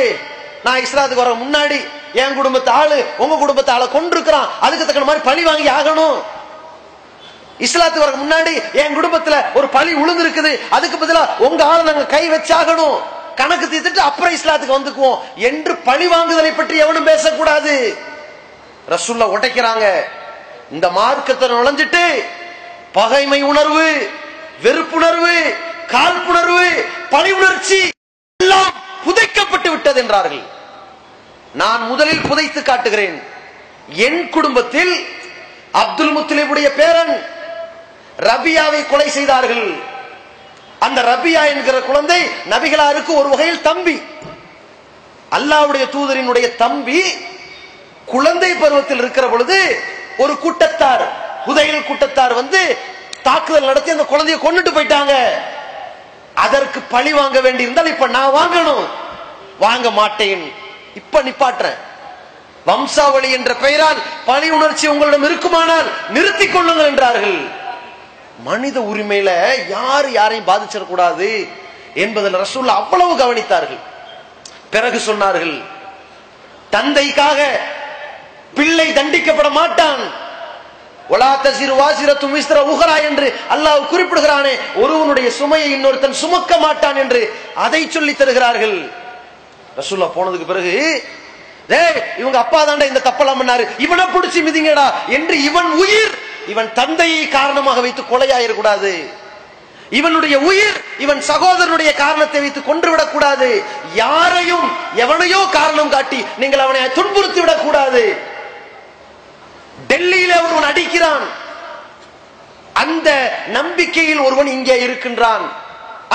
நான் இஸ்லாத்துக்கு வர முன்னாடி என் குடும்பத்து ஆளு உங்க குடும்பத்து ஆளை கொண்டிருக்கிறான், அதுக்கு தக்க மாதிரி பழி வாங்கி ஆகணும். இஸ்லாத்துக்கு வர முன்னாடி என் குடும்பத்துல ஒரு பழி உளுந்திருக்குது, அதுக்கு பதிலா உங்க ஆளை நாங்க கை வச்சாகணும், கணக்கு தீர்த்துட்டு அப்புறம் இஸ்லாத்துக்கு வந்துக்குவோம் என்று பழி வாங்குதலை பற்றி எவனும் பேசக்கூடாது. ரசூலுல்லாஹ் உடைக்கிறாங்க. இந்த மார்க்கத்தை நுழைஞ்சிட்டு பகைமை உணர்வு, வெறுப்புணர்வு, காழ்ப்புணர்வு, பழி உணர்ச்சி எல்லாம் புதைக்கப்பட்டு விட்டது என்றார்கள். நான் முதலில் புதைத்து காட்டுகிறேன். என் குடும்பத்தில் அப்துல் முத்தலிபுடைய பேரன் ரபியாவை கொலை செய்தார்கள். அந்த ரபியா என்கிற குழந்தை நபிகளாருக்கு ஒரு வகையில் தம்பி. அல்லாஹ்வுடைய தூதரினுடைய தம்பி குழந்தை பருவத்தில் இருக்கிற பொழுது ஒரு கூட்டத்தார், ஹுதைல் கூட்டத்தார் வந்து தாக்குதல் நடத்தி அந்த குழந்தையை கொன்னுட்டு போயிட்டாங்க. அதற்கு பழி வாங்க வேண்டி இருந்தால் இப்ப நான் வாங்கணும், வாங்க மாட்டேன், இப்ப நிப்பாட்டுறேன். வம்சாவளி என்ற பெயரால் பழி உணர்ச்சி உங்களிடம் இருக்குமானால் நிறுத்திக் கொள்ளுங்கள் என்றார்கள். மனித உரிமையில யாரு யாரையும் பாதிச்சிடக்கூடாது என்பதில் ரசூலுல்லாஹ் அவ்வளவு கவனித்தார்கள். பிறகு சொன்னார்கள், தந்தைக்காக பிள்ளை தண்டிக்கப்பட மாட்டான். என்று அல்லாஹ் குறிப்பிடுகிறானே, ஒருவனுடைய சுமையை இன்னொருத்தன் சுமக்க மாட்டான் என்று அதை சொல்லி தருகிறார்கள். ரசூலுல்லாஹ் போனதுக்கு பிறகு, இவங்க அப்பா தாண்டா இந்த தப்பெல்லாம் பண்ணாரு, இவனை பிடிச்சி மிதிங்கடா என்று இவன் உயிர், இவன் தந்தையை காரணமாக வைத்து கொலையாயிடக்கூடாது, இவனுடைய உயிர் இவன் சகோதரனுடைய காரணத்தை வைத்து கொன்றுவிடக் கூடாது, யாரையும் எவனையோ காரணம் காட்டி நீங்கள் அவனை துன்புறுத்தி விடக் கூடாது. டெல்லியில ஒருவன் அடிக்கிறான், அந்த நம்பிக்கையில் ஒருவன் இங்கே இருக்கின்றான்,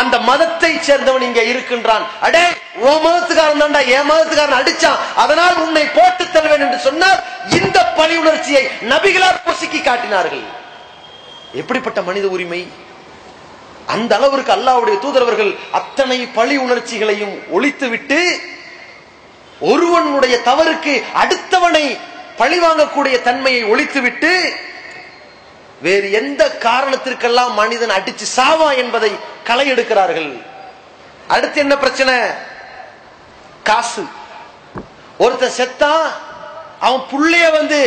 அந்த மதத்தை சேர்ந்தவன் இங்கே இருக்கின்றான். அடே ஓ மதத்துக்காரன் தாண்டா என் மதத்துக்காரன் அடிச்சான், அதனால் உன்னை போட்டு தருவேன் என்று சொன்னார். இந்த பழி உணர்ச்சியை நபிகளார் பொசுக்கி காட்டினார்கள். எப்படிப்பட்ட மனித உரிமை! அந்த அளவிற்கு அல்லாஹ்வுடைய தூதரவர்கள் அத்தனை பழி உணர்ச்சிகளையும் ஒழித்துவிட்டு ஒருவனுடைய தவறுக்கு அடுத்தவனை பழி வாங்கக்கூடிய தன்மையை ஒழித்துவிட்டு வேறு எந்த காரணத்திற்கெல்லாம் மனிதன் அடிச்சு சாவா என்பதை களை எடுக்கிறார்கள். அடுத்து என்ன பிரச்சனை? காசு. ஒருத்தன் செத்தா அவன் புள்ளைய வந்து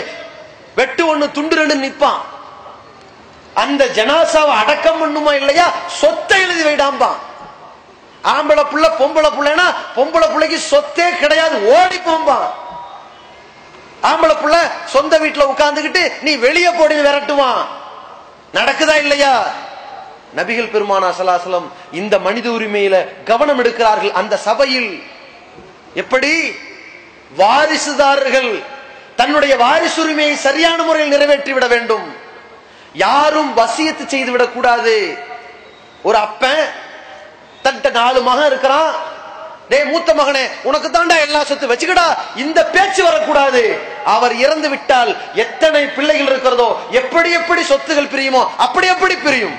வெட்டு ஒண்ணு துண்டு ரெண்டு நிற்பான். அந்த ஜனாசாவை அடக்கம் பண்ணுமா இல்லையா சொத்தை எழுதி வைடாம்பான். ஆம்பளை புள்ள பொம்பளை புள்ளைனா பொம்பளை புள்ளைக்கு சொத்தே கிடையாது, ஓடி போம்பான். ஆம்பளை புள்ள சொந்த வீட்டுல உட்கார்ந்துகிட்டு நீ வெளியே போடி விரட்டுவான். நடக்குதா இல்லையா? நபிகள் பெருமானா ஸல்லல்லாஹு அலைஹி வஸல்லம் இந்த மனித உரிமையில கவனம் எடுக்கிறார்கள். அந்த சபையில் எப்படி வாரிசுதாரர்கள் தன்னுடைய வாரிசு உரிமையை சரியான முறையில் நிறைவேற்றிவிட வேண்டும், யாரும் வசியத்து செய்து விடக் கூடாது. ஒரு அப்பன் தன்ட்ட 4 மகன் இருக்கிறான், டேய் மூத்த மகனே உனக்கு தாண்டா எல்லா சொத்து வச்சுக்கடா, இந்த பேச்சு வரக்கூடாது. அவர் இறந்து விட்டால் எத்தனை பிள்ளைகள் இருக்கிறதோ எப்படி எப்படி சொத்துகள் பிரியுமோ அப்படி எப்படி பிரியும்.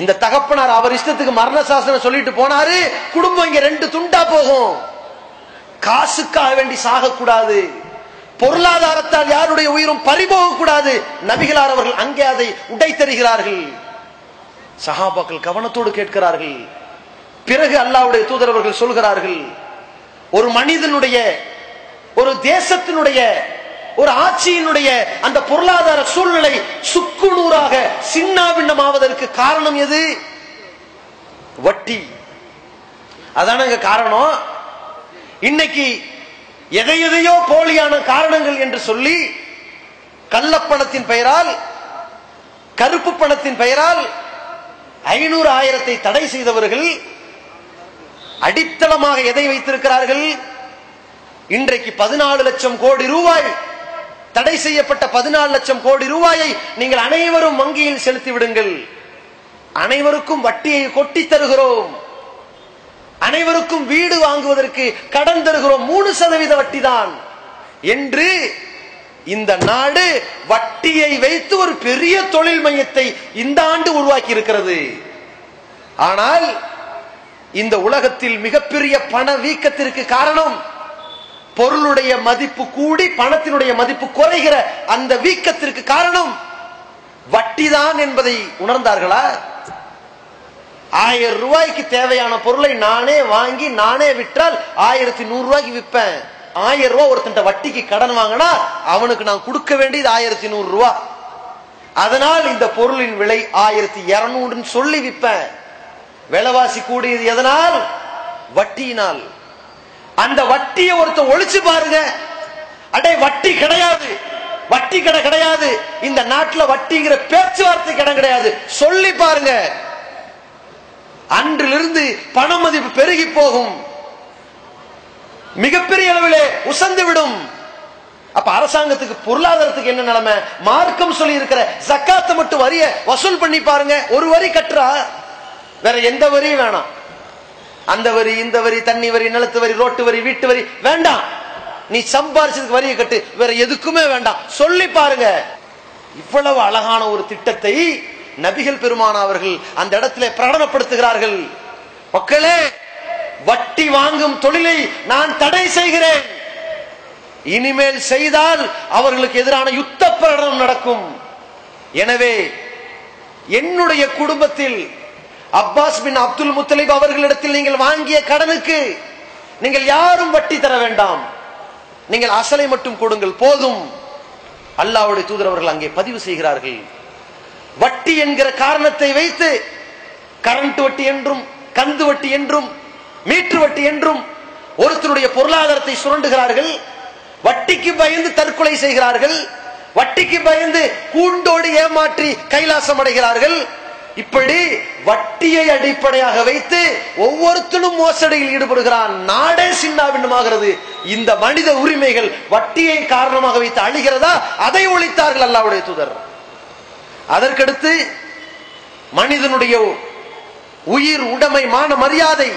இந்த தகப்பனார் அவர் இஷ்டத்துக்கு மரண சாசனம் சொல்லிட்டு போனாரு, குடும்பம் இங்க 2 துண்டா போகும். காசுக்காக வேண்டி சாகக்கூடாது, பொருளாதாரத்தால் யாருடைய உயிரும் பறிபோக கூடாது. நபிகளார் அவர்கள் அங்கே அதை உடைத்தருகிறார்கள். சஹாபாக்கள் கவனத்தோடு கேட்கிறார்கள். பிறகு அல்லாஹ்வுடைய தூதர் அவர்கள் சொல்கிறார்கள், ஒரு மனிதனுடைய, ஒரு தேசத்தினுடைய, ஒரு ஆட்சியினுடைய அந்த பொருளாதார சூழ்நிலை சுக்குநூறாக சின்னாபின்னமாவதற்கு காரணம் எது? வட்டி. அதானங்க காரணம். இன்னைக்கு எதையோ போலியான காரணங்கள் என்று சொல்லி கள்ளப்பணத்தின் பெயரால், கருப்பு பணத்தின் பெயரால் 500 1000 தடை செய்தவர்கள் அடித்தளமாக எதை வைத்திருக்கிறார்கள்? இன்றைக்கு 14 லட்சம் கோடி ரூபாய், தடை செய்யப்பட்ட 14 லட்சம் கோடி ரூபாயை நீங்கள் அனைவரும் வங்கியில் செலுத்தி விடுங்கள், அனைவருக்கும் வட்டியை கொட்டி தருகிறோம், அனைவருக்கும் வீடு வாங்குவதற்கு கடன் தருகிறோம், 3% வட்டி தான் என்று இந்த நாடு வட்டியை வைத்து ஒரு பெரிய தொழில் மையத்தை இந்த ஆண்டு உருவாக்கி இருக்கிறது. ஆனால் இந்த உலகத்தில் மிகப்பெரிய பண வீக்கத்திற்கு காரணம் பொருளுடைய மதிப்பு கூடி பணத்தினுடைய மதிப்பு குறைகிற அந்த வீக்கத்திற்கு காரணம் வட்டிதான் என்பதை உணர்ந்தார்களா? 1000 ரூபாய்க்கு தேவையான பொருளை நானே வாங்கி நானே விற்றால் 1100 ரூபாய்க்கு விற்பேன். 1000 ரூபாய் ஒருத்தன் வட்டிக்கு கடன் வாங்கினா அவனுக்கு நான் கொடுக்க வேண்டியது 1100 ரூபாய். அதனால் இந்த பொருளின் விலை 1200 சொல்லி விற்பேன். விலைவாசி கூடியது எதனால்? வட்டியினால். அந்த வட்டியை ஒருத்தன் ஒழிச்சு பாருங்க, அடே வட்டி கிடையாது, வட்டி கடை கிடையாது, இந்த நாட்டில் வட்டிங்கிற பேச்சுவார்த்தை கடை கிடையாது சொல்லி பாருங்க, அன்றிலிருந்து பண மதிப்பு பெருகி போகும், மிகப்பெரிய அளவிலே உசந்து விடும். அப்ப அரசாங்கத்துக்கு பொருளாதாரத்துக்கு என்ன நிலைமை? மார்க்கம் சொல்லி இருக்கிற ஜக்காத்தை மட்டும் வரிய வசூல் பண்ணி பாருங்க. ஒரு வரி கட்டுறா, வேற எந்த வரியும் வேணாம். அந்த வரி, இந்த வரி, தண்ணி வரி, நிலத்து வரி, ரோட்டு வரி, வீட்டு வரி வேண்டாம். நீ சம்பாரிச்சதுக்கு வரியை கட்டு, வேற எதுக்குமே வேண்டாம் சொல்லி பாருங்க. இவ்வளவு அழகான ஒரு திட்டத்தை நபிகள் பெருமானா அவர்கள் அந்த இடத்துல பிரகடனப்படுத்துகிறார்கள். மக்களே, வட்டி வாங்கும் தொழிலை நான் தடை செய்கிறேன், இனிமேல் செய்தால் அவர்களுக்கு எதிரான யுத்த பிரகடனம் நடக்கும். எனவே என்னுடைய குடும்பத்தில் அப்பாஸ் பின் அப்துல் முத்தலிப் அவர்களிடத்தில் நீங்கள் வாங்கிய கடனுக்கு நீங்கள் யாரும் வட்டி தர வேண்டாம், நீங்கள் அசலை மட்டும் கொடுங்கள் போதும். அல்லாஹ்வுடைய தூதர் அவர்கள் அங்கே பதிவு செய்கிறார்கள். வட்டி என்கிற காரணத்தை வைத்து கரண்ட் வட்டி என்றும் கந்து வட்டி என்றும் மீட்டர் வட்டி என்றும் ஒருத்தருடைய பொருளாதாரத்தை சுரண்டுகிறார்கள். வட்டிக்கு பயந்து தற்கொலை செய்கிறார்கள், வட்டிக்கு பயந்து கூண்டோடு ஏமாற்றி கைலாசம் அடைகிறார்கள். இப்படி வட்டியை அடிப்படையாக வைத்து ஒவ்வொருத்தனும் மோசடியில் ஈடுபடுகிறான். நாடே சின்னாபின்னமாகிறது. இந்த மனித உரிமைகள் வட்டியை காரணமாக வைத்து அழிகிறதா? அதை ஒழித்தார்கள் அல்லாஹ்வுடைய தூதர். அதற்கடுத்து மனிதனுடைய உயிர், உடைமை, மான மரியாதை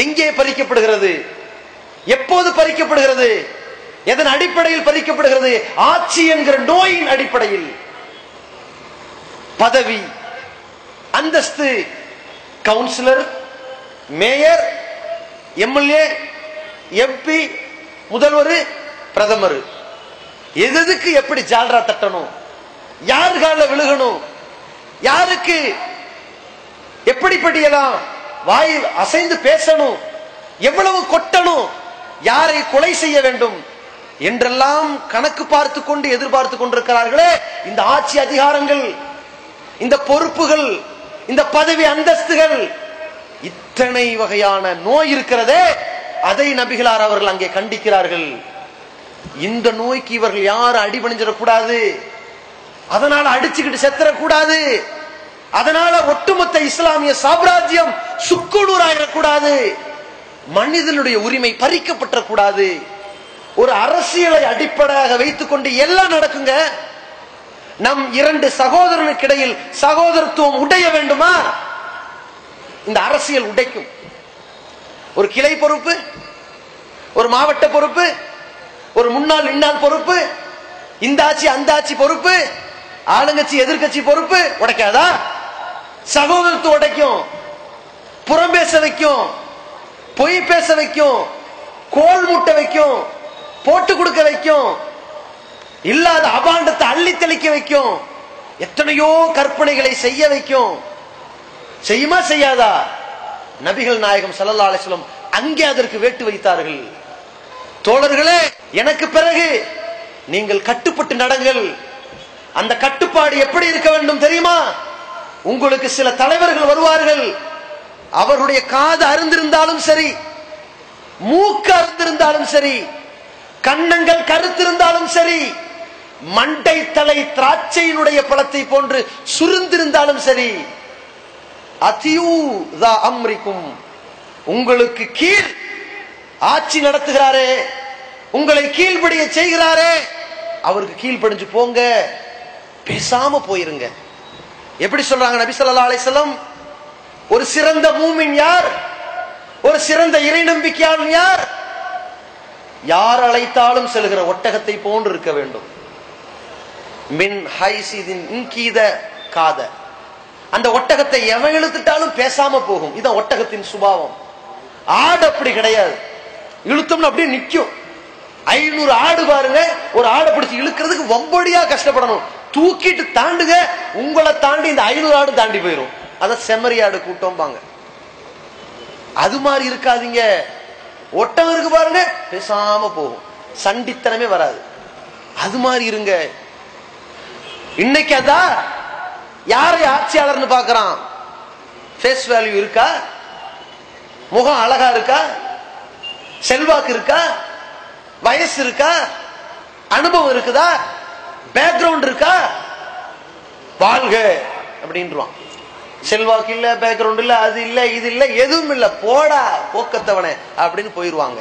எங்கே பறிக்கப்படுகிறது? எப்போது பறிக்கப்படுகிறது? எதன் அடிப்படையில் பறிக்கப்படுகிறது? ஆட்சி என்கிற நோயின் அடிப்படையில். பதவி, அந்தஸ்து, கவுன்சிலர், மேயர், எம்எல்ஏ, எம்பி, முதல்வர், பிரதமர், எதுக்கு எப்படி ஜால்ரா தட்டணும், யாரு கால விழுகணும், யாருக்கு எப்படிப்படியெல்லாம் வாய் அசைந்து பேசணும், எவ்வளவு கொட்டணும், யாரை கொலை செய்ய வேண்டும் என்றெல்லாம் கணக்கு பார்த்து கொண்டு எதிர்பார்த்து கொண்டிருக்கிறார்களே இந்த ஆட்சி அதிகாரங்கள், இந்த பொறுப்புகள், இந்த பதவி அந்தஸ்துகள். இத்தனை வகையான நோய் இருக்கிறதே, அதை நபிகளார் அவர்கள் அங்கே கண்டிக்கிறார்கள். இந்த நோய்க்கு இவர்கள் யாரும் அடிபணிஞ்சிடக்கூடாது, அதனால அடிச்சுக்கிட்டு செத்துறக்கூடாது, அதனால ஒட்டுமொத்த இஸ்லாமிய சாம்ராஜ்யம் சுக்குநூறாயிடக்கூடாது, மனிதனுடைய உரிமை பறிக்கப்பட்டக்கூடாது. ஒரு அரசியலை அடிப்படையாக வைத்துக் கொண்டு எல்லாம் நடக்குங்க. நம் இரண்டு சகோதரனுக்கு இடையில் சகோதரத்துவம் உடைய வேண்டுமா? இந்த அரசியல் உடைக்கும். ஒரு கிளை பொறுப்பு, ஒரு மாவட்ட பொறுப்பு, ஒரு முன்னாள் இன்னாள் பொறுப்பு, இந்த ஆட்சி அந்த ஆட்சி பொறுப்பு, ஆளுங்கட்சி எதிர்கட்சி பொறுப்பு உடைக்காதா? சகோதரத்துவம் உடைக்கும், புறம் பேச வைக்கும், பொய் பேச வைக்கும், கோல் மூட்டை வைக்கும், போட்டு கொடுக்க வைக்கும், இல்லாத அபாண்டத்தை அள்ளி தெளிக்க வைக்கும், எத்தனையோ கற்பனைகளை செய்ய வைக்கும். செய்யுமா செய்யாதா? நபிகள் நாயகம் ஸல்லல்லாஹு அலைஹி வஸல்லம் அங்கே அதற்கு வேட்டு வைத்தார்கள். தோழர்களே, எனக்கு பிறகு நீங்கள் கட்டுப்பட்டு நடங்கள். அந்த கட்டுப்பாடு எப்படி இருக்க வேண்டும் தெரியுமா? உங்களுக்கு சில தலைவர்கள் வருவார்கள், அவருடைய காது அருந்திருந்தாலும் சரி, மூக்கு அருந்திருந்தாலும் சரி, கன்னங்கள் கருத்திருந்தாலும் சரி, மண்டை தலை திராட்சையினுடைய பழத்தை போன்று சுருந்திருந்தாலும் சரி, அதியூ தா அம்ரிக்கும், உங்களுக்கு கீழ் ஆட்சி நடத்துகிறாரே, உங்களை கீழ்படிய செய்கிறாரே, அவருக்கு கீழ்படிஞ்சு போங்க, பேசாம போயிருங்க. எப்படி சொல்றாங்க நபி ஸல்லல்லாஹு அலைஹி வஸல்லம்? ஒரு சிறந்த மூமின் யார்? ஒரு சிறந்த இறை நம்பிக்கையாளன் யார்? யார் அழைத்தாலும் செல்கிற ஒட்டகத்தை போன்று இருக்க வேண்டும். மின் ஹைசிதின் இன்கீத காத, அந்த ஒட்டகத்தை எவன் இழுத்துட்டாலும் பேசாம போகும். இதான் ஒட்டகத்தின் சுபாவம். ஆடு அப்படி கிடையாது, இழுத்தோம்னு அப்படியே நிக்கும். 500 ஆடு பாருங்க, ஒரு ஆடை பிடிச்சி இழுக்கிறதுக்கு வம்படியா கஷ்டப்படணும். தூக்கிட்டு தாண்டுங்க, உங்களை தாண்டி இந்த 500 ஆடு தாண்டி போயிடும். அத செம்மறி ஆடு கூட்டம்பாங்க. அது மாதிரி இருக்காதீங்க. ஒட்டகம் இருக்கு பாருங்க, பேசாம போகும், சண்டித்தனமே வராது. அது மாதிரி இருங்க. இன்னைக்கு அதான் யாரை ஆட்சியாளர்னு பாக்குறான்? ஃபேஸ் வேல்யூ இருக்கா? முகம் அழகா இருக்கா? செல்வாக்கு இருக்கா? வயசு இருக்கா? அனுபவம் இருக்குதா? பேக்ரவுண்ட் இருக்கா? வாழ்க அப்படின்றான். செல்வாக்கு இல்ல, பேக்ரவுண்ட் இல்ல, அது இல்ல, இது இல்ல, எதுவும் இல்ல, போடா போக்கத்தவனே அப்படின்னு போயிருவாங்க.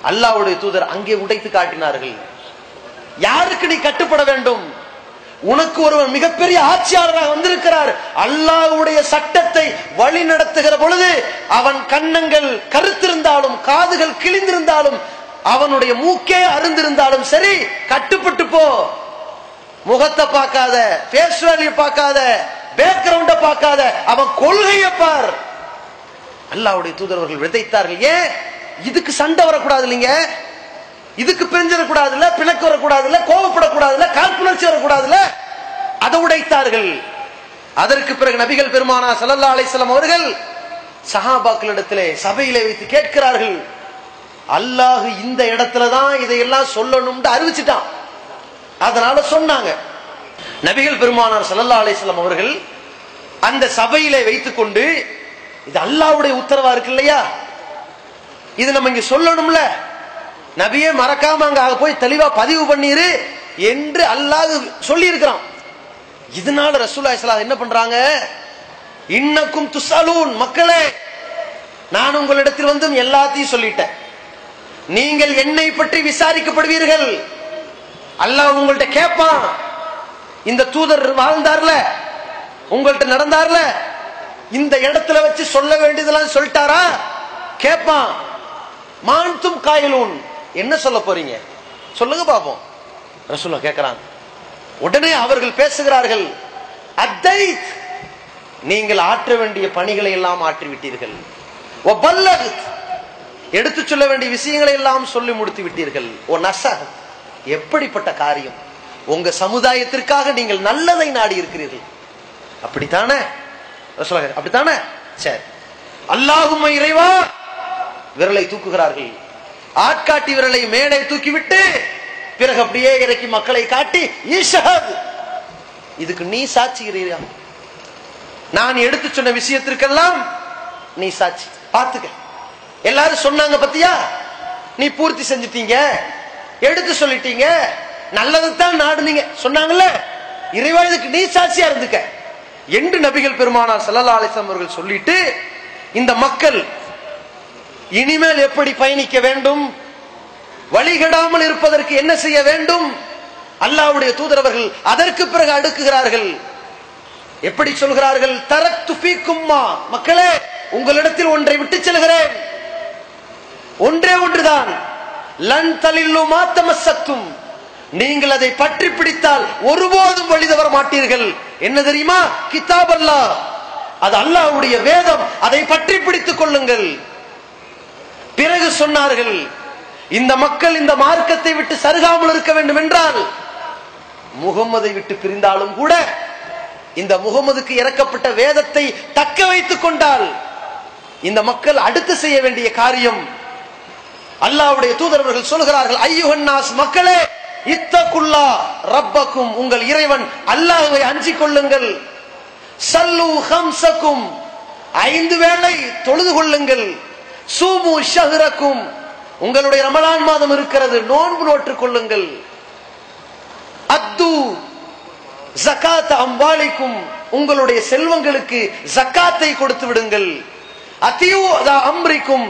அல்லாஹ்வுடைய தூதர் அங்கே உடைத்து காட்டினார்கள். யாருக்கு நீ கட்டுப்பட வேண்டும்? உனக்கு ஒருவன் மிகப்பெரிய ஆட்சியாளராக வந்திருக்கிறார். அல்லாஹ்வுடைய சட்டத்தை வழி நடத்துகிற பொழுது அவன் கன்னங்கள் கருத்திருந்தாலும், காதுகள் கிழிந்திருந்தாலும், அவனுடைய மூக்கே அருந்திருந்தாலும் சரி, கட்டுப்பட்டு போ. முகத்தை பார்க்காத, ஃபேஸ் வேல்யூ பார்க்காத, பேக்ரவுண்ட பார்க்காத, அவன் கொள்கையை பார். அல்லாஹ்வுடைய தூதரவர்கள் விதைத்தார்கள். ஏன்? இதுக்கு சண்டை வரக்கூடாது இல்லைங்க, இதுக்கு பிரிஞ்சிடக்கூடாது இல்ல, பிணக்கு வரக்கூடாது இல்ல, கோபப்படக்கூடாது இல்ல, காழ்ப்புணர்ச்சி வரக்கூடாது இல்ல, அதை உடைத்தார்கள். அதற்கு பிறகு நபிகள் பெருமானா ஸல்லல்லாஹு அலைஹி வஸல்லம் அவர்கள் சஹாபாக்களிடத்திலே சபையிலே வைத்து கேட்கிறார்கள். அல்லாஹ் இந்த இடத்துலதான் இதையெல்லாம் சொல்லணும்னு அறிவிச்சிட்டான், அதனால சொன்னாங்க. நபிகள் பெருமானார் ஸல்லல்லாஹு அலைஹி வஸல்லம் அவர்கள் அந்த சபையிலே வைத்துக் கொண்டு, இது அல்லாஹ்வுடைய உத்தரவா இருக்கு இல்லையா, இது நம்ம இங்க சொல்லணும்ல, நபியே மறக்காம அங்க போய் தெளிவா பதிவு பண்ணிரு என்று அல்லாஹ் சொல்லி இருக்கிறான். இதனால ரசூலுல்லாஹி ஸல்லல்லாஹு அலைஹி வஸல்லம் என்ன பண்றாங்க? இன்னக்கும் துஸலூன், மக்களே நான் உங்களிடத்தில் வந்து எல்லாத்தையும் சொல்லிட்டேன், நீங்கள் என்னை பற்றி விசாரிக்கப்படுவீர்கள். அல்லாஹ் உங்கள்ட்ட கேட்பான், இந்த தூதர் வாழ்ந்தார்ல, உங்கள்ட்ட நடந்தார்ல, இந்த இடத்துல வச்சு சொல்ல வேண்டியதெல்லாம் சொல்லிட்டாரா கேட்பான். மான்தும் காயலூன், என்ன சொல்ல போறீங்க சொல்லுங்க பாப்போம். ரசூலுல்லாஹ் கேட்கிறாங்க. உடனே அவர்கள் பேசுகிறார்கள், அத்தைத், நீங்கள் ஆற்ற வேண்டிய பணிகளை எல்லாம் ஆற்றிவிட்டீர்கள், வபல்லகத், எடுத்து சொல்ல வேண்டிய விஷயங்களை எல்லாம் சொல்லி முடித்து விட்டீர்கள், ஓ நஸஹ், எப்படிப்பட்ட காரியம், உங்க சமுதாயத்திற்காக நீங்கள் நல்லதை நாடி இருக்கிறீர்கள், அப்படித்தானே ரசூலுல்லாஹ்? அப்படித்தானே? சரி. அல்லாஹும்ம இறைவா, விரலை தூக்குகிறார்கள், ஆட்காட்டி விரலை மேலே தூக்கிவிட்டு பிறகு அப்படியே இறக்கி மக்களை காட்டி, ஈஷஹத், இதுக்கு நீ சாட்சிகிறீரா? நான் எடுத்து சொன்ன விஷயத்திற்கெல்லாம் நீ சாட்சி பாத்துக்க. எல்லாரும் சொன்னாங்க பத்தியா, நீ பூர்த்தி செஞ்சிட்டீங்க, எடுத்து சொல்லிட்டீங்க, நல்லதுதான் நாடுனீங்க சொன்னாங்கல்ல, இறைவா இதுக்கு நீ சாட்சியா இருந்துக்க என்று நபிகள் பெருமானார் ஸல்லல்லாஹு அலைஹி வஸல்லம் அவர்கள் சொல்லிட்டு, இந்த மக்கள் இனிமேல் எப்படி பயணிக்க வேண்டும், வழிகடாமல் இருப்பதற்கு என்ன செய்ய வேண்டும், அல்லாஹ்வுடைய தூதரவர்கள் அதற்கு பிறகு அடுக்குகிறார்கள். எப்படி சொல்கிறார்கள்? தரக்து ஃபீக்கும் மா, மக்களே உங்களிடத்தில் ஒன்றை விட்டு செல்கிறேன், ஒன்றே ஒன்றுதான், லன் தலில்லு மா தமஸ்ஸக்தும், நீங்கள் அதை பற்றி பிடித்தால் ஒருபோதும் வழி தவற மாட்டீர்கள். என்ன தெரியுமா? கிதாப் அல்லாஹ், அது அல்லாஹ்வுடைய வேதம், அதை பற்றி பிடித்துக் கொள்ளுங்கள். பிறகு சொன்னார்கள், இந்த மக்கள் இந்த மார்க்கத்தை விட்டு சருகாமல் இருக்க வேண்டும் என்றால் முகம்மதை விட்டு பிரிந்தாலும் கூட இந்த முகம்மதுக்கு இறக்கப்பட்ட வேதத்தை தக்க வைத்துக் கொண்டால் இந்த மக்கள் அடுத்து செய்ய வேண்டிய காரியம், அல்லாஹ்வுடைய தூதரவர்கள் சொல்கிறார்கள், ஐயுஹன் நாஸ், மக்களே இத்தகுல்லா ரப்பக்கும், உங்கள் இறைவன் அல்லாஹ்வை அஞ்சிக் கொள்ளுங்கள், சல்லு ஹம்சக்கும், 5 வேளை தொழுது கொள்ளுங்கள், சூமு ஷஹ்ரக்கும், உங்களுடைய ரமலான் மாதம் இருக்கிறது, நோன்பு நோற்றுக் கொள்ளுங்கள், அத்து ஜகாத் அம்வாலிக்கும், உங்களுடைய செல்வங்களுக்கு ஜகாத்தை கொடுத்து விடுங்கள், அதியூ அம்ரிக்கும்,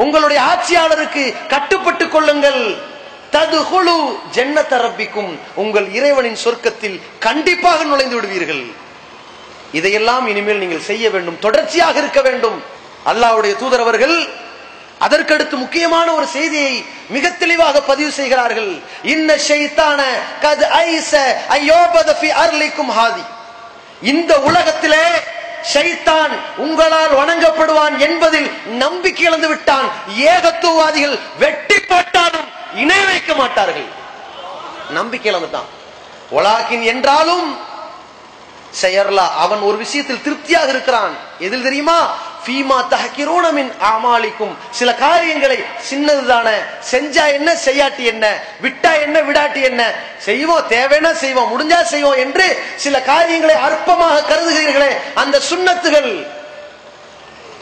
உங்களுடைய ஆட்சியாளருக்கு கட்டுப்பட்டுக் கொள்ளுங்கள், ததுகுலு ஜன்னத ரப்பிக்கும், உங்கள் இறைவனின் சொர்க்கத்தில் கண்டிப்பாக நுழைந்து விடுவீர்கள். இதையெல்லாம் இனிமேல் நீங்கள் செய்ய வேண்டும், தொடர்ச்சியாக இருக்க வேண்டும். அல்லாஹ்வுடைய தூதரவர்கள் அதற்கடுத்து முக்கியமான ஒரு செய்தியை மிக தெளிவாக பதிவு செய்கிறார்கள். இன்ன ஷைத்தான கத் ஐஸ அய்யூபத ஃபி அர்லிக்கும் ஹாதி, இந்த உலகத்திலே ஷைத்தான் உங்களால் வணங்கப்படுவான் என்பதில் நம்பிக்கை இழந்து விட்டான். ஏகத்துவவாதிகள் வெட்டி போட்டாலும் இணை வைக்க மாட்டார்கள், நம்பிக்கை இழந்துட்டான். வலாக்கின் என்றாலும் செயர்லா, அவன் ஒரு விஷயத்தில் திருப்தியாக இருக்கிறான். எதில் தெரியுமா? ஃபீமா தஹ்கிரூன மின் அமாலிக்கும், சில காரியங்களை சின்னதுதானே, செஞ்சா என்ன செய்யாட்டி என்ன, விட்டா என்ன விடாட்டி என்ன, செய்வோம், தேவைன்னா செய்வோம், முடிஞ்சா செய்வோம் என்று சில காரியங்களை அற்பமாக கருதுகிறீர்களே, அந்த சுன்னத்துகள்,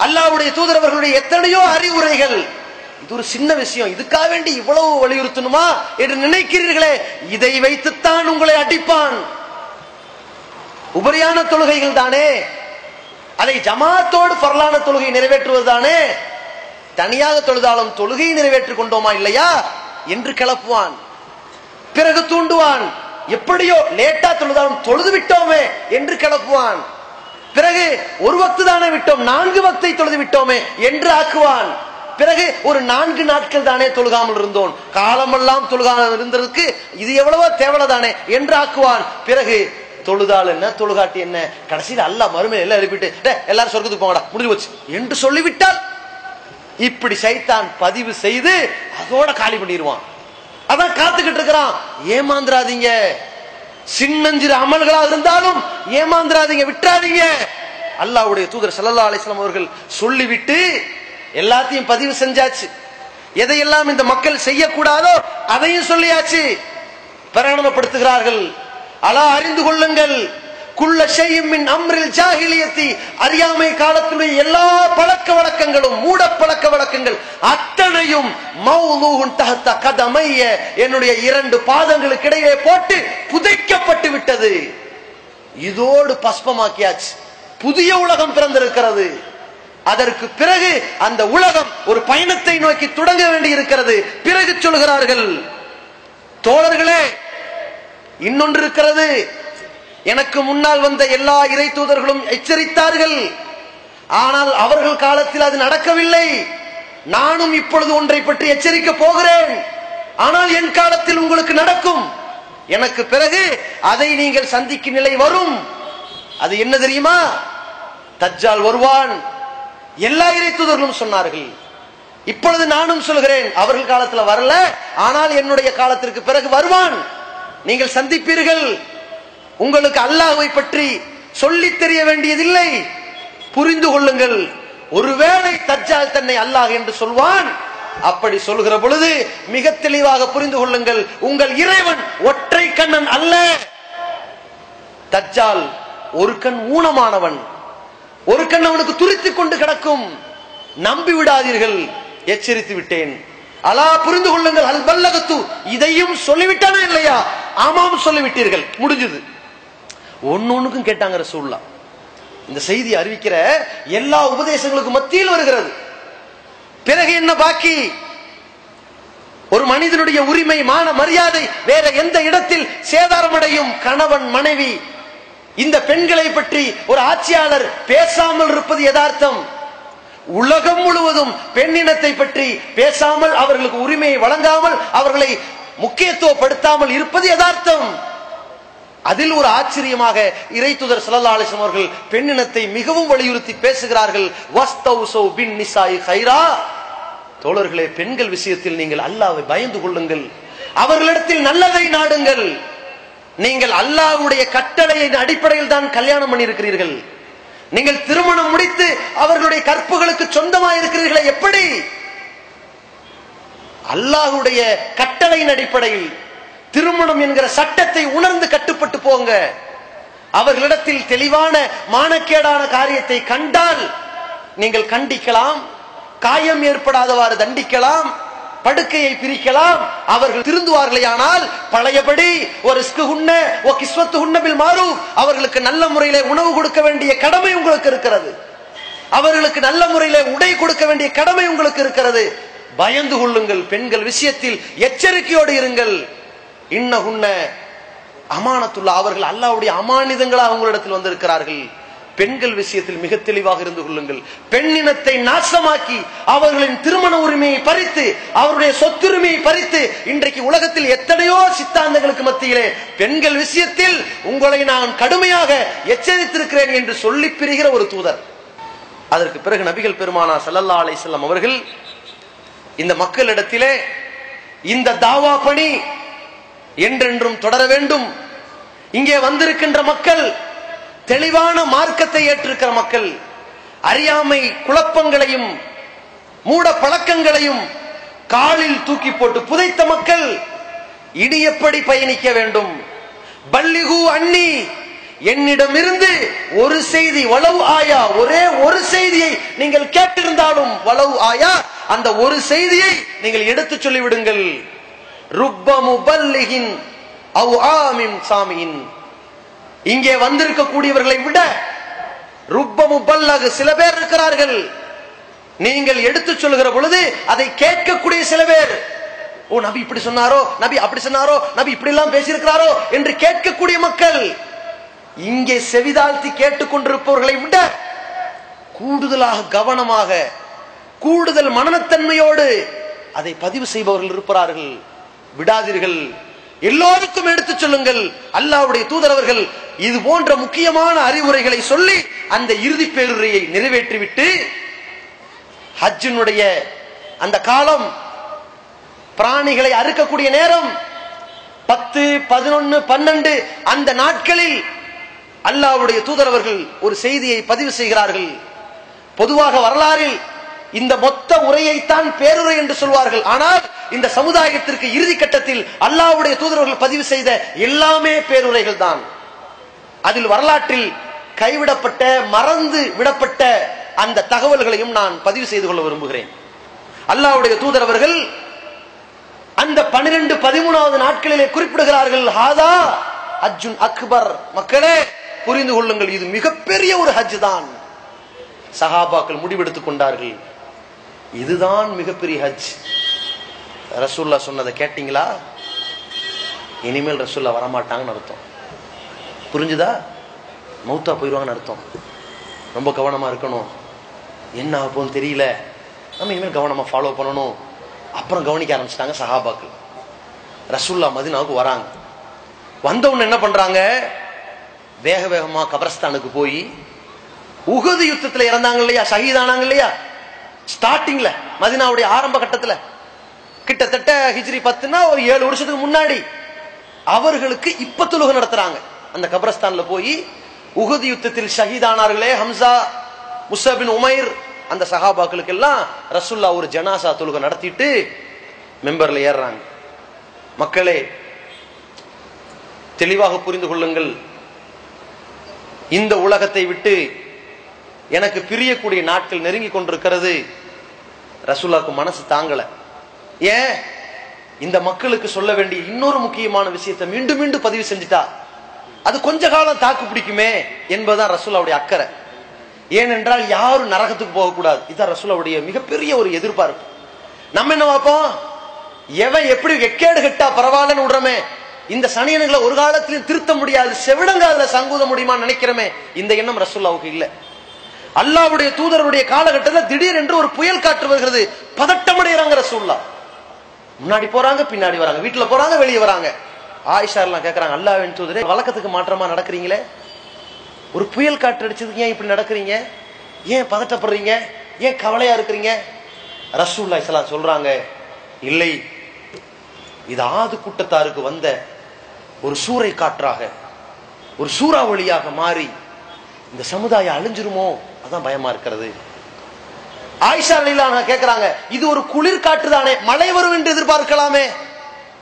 அல்லாஹ்வுடைய தூதரவர்களுடைய எத்தனையோ அறிவுரைகள், இது ஒரு சின்ன விஷயம், இதுக்காக வேண்டி இவ்வளவு வலியுறுத்தணுமா என்று நினைக்கிறீர்களே, இதை வைத்துத்தான் உங்களை அடிப்பான். உபரியான தொழுகைகள் தானே, அதை ஜமாத்தோடு ஃபர்லான தொழுகை நிறைவேற்றுவது தானே, தனியாக தொழுதாலும் தொழுகையை நிறைவேற்றிக் கொண்டோமா இல்லையா என்று கிளப்புவான். பிறகு தூண்டுவான், எப்படியோ லேட்டா தொழுதாலும் தொழுது விட்டோமே என்று கிளப்புவான். பிறகு ஒரு வக்து தானே விட்டோம், 4 வக்தை தொழுது விட்டோமே என்று ஆக்குவான். பிறகு ஒரு 4 நாட்கள் தானே தொழுகாமல் இருந்தோம், காலமெல்லாம் தொழுகாமல் இருந்ததற்கு இது எவ்வளவோ தேவலதானே என்று ஆக்குவான். பிறகு தொழுதால் என்ன தொழுகாட்டி என்ன, கடைசியில் அல்லாஹ் மறுமையில எல்லாம் எழுப்பிட்டு எல்லாரும் சொர்க்கத்துக்கு போங்கடா முடிஞ்சு போச்சு என்று சொல்லிவிட்டால், இப்படி சைத்தான் பதிவு செய்து அதோட காலி பண்ணிடுவான். அதான் காத்துக்கிட்டு இருக்கிறான். ஏமாந்துராதீங்க, சின்னஞ்சிறு அமல்களாக இருந்தாலும் ஏமாந்துராதீங்க, விட்டுறாதீங்க. அல்லாஹ்வுடைய தூதர் ஸல்லல்லாஹு அலைஹி வஸல்லம் அவர்கள் சொல்லிவிட்டு எல்லாத்தையும் பதிவு செஞ்சாச்சு. எதையெல்லாம் இந்த மக்கள் செய்யக்கூடாதோ அதையும் சொல்லியாச்சு, பிரகடனப்படுத்துகிறார்கள். அலா, அறிந்து கொள்ளுங்கள், குல்ல ஷைஇம் மின் அம்ரில் ஜாஹிலியத்தி, அறியாமை காலத்துடைய எல்லா பழக்க வழக்கங்களும், மூட பழக்க வழக்கங்கள் அத்தனையும் மௌலூஹுன் தஹ்த கதமைய, என்னுடைய 2 பாதங்களுக்கு இடையே போட்டு புதைக்கப்பட்டு விட்டது. இதோடு பஸ்பமாக்கியாச்சு. புதிய உலகம் பிறந்திருக்கிறது. அதற்கு பிறகு அந்த உலகம் ஒரு பயணத்தை நோக்கி தொடங்க வேண்டி இருக்கிறது. பிறகு சொல்கிறார்கள், தோழர்களே இன்னொன்று இருக்கிறது, எனக்கு முன்னால் வந்த எல்லா இறை தூதர்களும் எச்சரித்தார்கள், ஆனால் அவர்கள் காலத்தில் அது நடக்கவில்லை. நானும் இப்பொழுது ஒன்றை பற்றி எச்சரிக்க போகிறேன், ஆனால் என் காலத்தில் உங்களுக்கு நடக்கும். எனக்கு பிறகு அதை நீங்கள் சந்திக்கும் நிலை வரும். அது என்ன தெரியுமா? தஜ்ஜால் வருவான். எல்லா இறை தூதர்களும் சொன்னார்கள். இப்பொழுது நானும் சொல்கிறேன், அவர்கள் காலத்தில் வரல, ஆனால் என்னுடைய காலத்திற்கு பிறகு வருவான், நீங்கள் சந்திப்பீர்கள். உங்களுக்கு அல்லாஹ்வை பற்றி சொல்லித் தெரிய வேண்டியதில்லை, புரிந்து கொள்ளுங்கள். ஒருவேளை தஜ்ஜால் தன்னை அல்லாஹ் என்று சொல்வான். அப்படி சொல்கிற பொழுது மிக தெளிவாக புரிந்து கொள்ளுங்கள், உங்கள் இறைவன் ஒற்றை கண்ணன் அல்ல. தஜ்ஜால் ஒரு கண் ஊனமானவன், ஒரு கண் அவனுக்கு துரித்துக் கொண்டு கிடக்கும். நம்பி விடாதீர்கள், எச்சரித்து விட்டேன். அலா புரிந்து கொள்ளுங்கள், அல் பல்லகத்து, இதையும் சொல்லிவிட்டானா இல்லையா? ஆமாம் சொல்லிவிட்டீர்கள், முடிஞ்சது. ஒன்னொன்னுக்கும் கேட்டாங்க ரசூலுல்லாஹ். இந்த செய்தி அறிவிக்கிற எல்லா உபதேசங்களுக்கு மத்தியில் வருகிறது. பிறகு என்ன பாக்கி? ஒரு மனிதனுடைய உரிமை, மான மரியாதை வேற எந்த இடத்தில் சேதாரமடையும்? கணவன் மனைவி, இந்த பெண்களை பற்றி ஒரு ஆட்சியாளர் பேசாமல் இருப்பது யதார்த்தம். உலகம் முழுவதும் பெண்ணினத்தை பற்றி பேசாமல், அவர்களுக்கு உரிமையை வழங்காமல், அவர்களை முக்கியத்துவப்படுத்தாமல் இருப்பது யதார்த்தம். அதில் ஒரு ஆச்சரியமாக இறைத்தூதர் ஸல்லல்லாஹு அலைஹி வஸல்லம் அவர்கள் பெண்ணினத்தை மிகவும் வலியுறுத்தி பேசுகிறார்கள். வஸ்தௌஸு பின் நிசாஇ கைரா. தோழர்களே, பெண்கள் விஷயத்தில் நீங்கள் அல்லாஹ்வை பயந்து கொள்ளுங்கள், அவர்களிடத்தில் நல்லதை நாடுங்கள். நீங்கள் அல்லாஹ்வுடைய கட்டளையின் அடிப்படையில் தான் கல்யாணம் பண்ணி இருக்கிறீர்கள். நீங்கள் திருமணம் முடித்து அவர்களுடைய கற்புகளுக்கு சொந்தமாக இருக்கிறீர்களே, எப்படி? அல்லாஹ்வுடைய கட்டளையின் அடிப்படையில் திருமணம் என்கிற சட்டத்தை உணர்ந்து கட்டுப்பட்டு போங்க. அவர்களிடத்தில் தெளிவான மானக்கேடான காரியத்தை கண்டால் நீங்கள் கண்டிக்கலாம், காயம் ஏற்படாதவாறு தண்டிக்கலாம், படுக்கையை பிரிக்கலாம். அவர்கள் திருந்துவார்களே ஆனால் பழையபடி ஒரு அவர்களுக்கு நல்ல முறையிலே உணவு கொடுக்க வேண்டிய கடமை உங்களுக்கு இருக்கிறது. அவர்களுக்கு நல்ல முறையிலே உடை கொடுக்க வேண்டிய கடமை உங்களுக்கு இருக்கிறது. பயந்து கொள்ளுங்கள், பெண்கள் விஷயத்தில் எச்சரிக்கையோடு இருங்கள். இன்னஹுன்ன அமானத்துல்லாஹ், அவர்கள் அல்லாஹ்வுடைய அமானிதங்களாக உங்களிடத்தில் வந்திருக்கிறார்கள். பெண்கள் விஷயத்தில் மிக தெளிவாக இருந்து கொள்ளுங்கள். பெண்ணினத்தை நாசமாக்கி அவர்களின் திருமண உரிமையை பறித்து, அவருடைய சொத்துரிமையை பறித்து, இன்றைக்கு உலகத்தில் எத்தனையோ சித்தாந்தங்களுக்கு மத்தியிலே பெண்கள் விஷயத்தில் உங்களை நான் கடுமையாக எச்சரித்திருக்கிறேன் என்று சொல்லி பிரிகிற ஒரு தூதர். அதற்கு பிறகு நபிகள் பெருமானார் ஸல்லல்லாஹு அலைஹி வஸல்லம் அவர்கள் இந்த மக்களிடத்திலே இந்த தாவா பணி என்றென்றும் தொடர வேண்டும். இங்கே வந்திருக்கின்ற மக்கள் தெளிவான மார்க்கத்தை ஏற்றிருக்கிற மக்கள், அறியாமை குழப்பங்களையும் மூட பழக்கங்களையும் காலில் தூக்கி போட்டு புதைத்த மக்கள். இனி எப்படி பயணிக்க வேண்டும்? பல்லிகு அன்னி, என்னிடமிருந்து ஒரு செய்தி, வலவு ஆயா, ஒரே ஒரு செய்தியை நீங்கள் கேட்டிருந்தாலும் வலவு ஆயா, அந்த ஒரு செய்தியை நீங்கள் எடுத்து சொல்லிவிடுங்கள். ருப்ப முபல்லிகின் அவ் ஆமின் சாமியின், இங்கே வந்திருக்கக்கூடியவர்களை விட ருப்ப முபல்லக் சில பேர் இருக்கிறார்கள். நீங்கள் எடுத்து சொல்லுகிற பொழுது அதை கேட்கக்கூடிய சில பேர், ஓ நபி இப்படி சொன்னாரோ, நபி அப்படி சொன்னாரோ, நபி இப்படி எல்லாம் பேசியிருக்கிறாரோ என்று கேட்கக்கூடிய மக்கள். இங்கே செவிதாழ்த்தி கேட்டுக்கொண்டிருப்பவர்களை விட கூடுதலாக கவனமாக, கூடுதல் மனநத்தன்மையோடு அதை பதிவு செய்பவர்கள் இருப்பார்கள். விடாதீர்கள், எல்லோருக்கும் எடுத்து சொல்லுங்கள். அல்லாஹ்வுடைய தூதரவர்கள் இது போன்ற முக்கியமான அறிவுரைகளை சொல்லி அந்த இறுதி பேருரையை நிறைவேற்றிவிட்டு, ஹஜ்ஜினுடைய அந்த காலம், பிராணிகளை அறுக்கக்கூடிய நேரம் 10, 11, 12 அந்த நாட்களில் அல்லாஹ்வுடைய தூதரவர்கள் ஒரு செய்தியை பதிவு செய்கிறார்கள். பொதுவாக வரலாறில் இந்த மொத்த உரையைத்தான் பேருரை என்று சொல்வார்கள். ஆனால் இந்த சமுதாயத்திற்கு இறுதி கட்டத்தில் அல்லாஹ்வுடைய தூதரவர்கள் பதிவு செய்த எல்லாமே பேருரைகள் தான். அதில் வரலாற்றில் கைவிடப்பட்ட, மறந்து விடப்பட்ட அந்த தகவல்களையும் நான் பதிவு செய்து கொள்ள விரும்புகிறேன். அல்லாஹ்வுடைய தூதரவர்கள் அந்த 12, 13வது நாட்களிலே குறிப்பிடுகிறார்கள், ஹாதா ஹஜ்ஜுன் அக்பர். மக்களே புரிந்து கொள்ளுங்கள், இது மிகப்பெரிய ஒரு ஹஜ் தான். சஹாபாக்கள் முடிவெடுத்துக் கொண்டார்கள், இதுதான் மிகப்பெரிய ஹஜ். ரசூலுல்லாஹ் சொன்னதை கேட்டீங்களா? இனிமேல் ரசூலுல்லாஹ் வரமாட்டாங்கன்னு அர்த்தம். புரிஞ்சுதா? மௌத்தா போயிடுவாங்கன்னு அர்த்தம். ரொம்ப கவனமா இருக்கணும். என்ன ஆகும்னு தெரியல, நம்ம இனிமேல் கவனமா ஃபாலோ பண்ணணும். அப்புறம் கவனிக்க ஆரம்பிச்சிட்டாங்க சஹாபாக்கள். ரசூலுல்லாஹ் மதீனாவுக்கு வராங்க. வந்தவொன்னு என்ன பண்றாங்க, வேக வேகமா கபரஸ்தானுக்கு போய், உஹது யுத்தத்துல இறந்தாங்க இல்லையா, ஷஹீதானாங்க இல்லையா, ஸ்டார்டிங்ல மதீனாவுடைய ஆரம்ப கட்டத்துல, கிட்டத்தட்ட ஹிஜ்ரி 10னா ஒரு 7 வருஷத்துக்கு முன்னாடி அவர்களுக்கு இப்ப தொழுகை நடத்துறாங்க. அந்த கபரஸ்தான்ல போய் உஹது யுத்தத்தில் ஷஹீதானார்களே ஹம்சா, முஸஅப் பின் உமைர், அந்த சஹாபாக்களுக்கு எல்லாம் ரசூலுல்லாஹ் ஒரு ஜனாசா தொழுகை நடத்திட்டு மெம்பர்ல ஏறுறாங்க. மக்களே தெளிவாக புரிந்து கொள்ளுங்கள், இந்த உலகத்தை விட்டு எனக்கு பிரியக்கூடிய நாட்கள் நெருங்கி கொண்டிருக்கிறது. ரசூலுல்லாஹ்க்கு மனசு தாங்கல. ஏன்? இந்த மக்களுக்கு சொல்ல வேண்டிய இன்னொரு முக்கியமான விஷயத்தை மீண்டும் மீண்டும் பதிவு செஞ்சுட்டா அது கொஞ்ச காலம் தாக்கு பிடிக்குமே என்பதுதான் ரசூலுல்லாஹ்வுடைய அக்கறை. ஏனென்றால் யாரும் நரகத்துக்கு போகக்கூடாது. இதுதான் ரசூலுல்லாஹ்வுடைய மிகப்பெரிய ஒரு எதிர்பார்ப்பு. நம்ம என்ன பார்ப்போம், எவன் எப்படி எக்கேடு கெட்டா பரவாயில்லன்னு விடுறமே, இந்த சனியன்களை ஒரு காலத்திலும் திருத்த முடியாது, செவிடங்காதுல சங்கூத முடியுமா நினைக்கிறமே, இந்த எண்ணம் ரசூலுல்லாஹ்வுக்கு இல்ல. அல்லாஹ்வுடைய தூதருடைய காலகட்டத்தில் திடீர் என்று ஒரு புயல் காற்று வருகிறது, பதட்டமடைகிறாங்க ரசூலுல்லாஹ். முன்னாடி போறாங்க, பின்னாடி வராங்க, வீட்டுல போறாங்க, வெளியே வராங்க. ஆயிஷா எல்லாம் கேட்கறாங்க, அல்லாஹ்வின் தூதரே, வழக்கத்துக்கு மாற்றமா நடக்கிறீங்களே, ஒரு புயல் காற்று அடிச்சதுக்கு ஏன் இப்படி நடக்கிறீங்க, ஏன் பதட்டப்படுறீங்க, ஏன் கவலையா இருக்கிறீங்க? ரசூலுல்லாஹி ஸல்லல்லாஹு அலைஹி வஸல்லம் சொல்றாங்க, இல்லை, இது ஆது கூட்டத்தாருக்கு வந்த ஒரு சூறை காற்றாக, ஒரு சூறாவளியாக மாறி இந்த சமுதாயம் அழிஞ்சிருமோ, அதான் பயமா இருக்கிறது. ஆயிஷா ரலியல்லாஹு அன்ஹா கேக்குறாங்க, இது ஒரு குளிர் காற்று தானே, மழை வரும் என்று எதிர்பார்க்கலாமே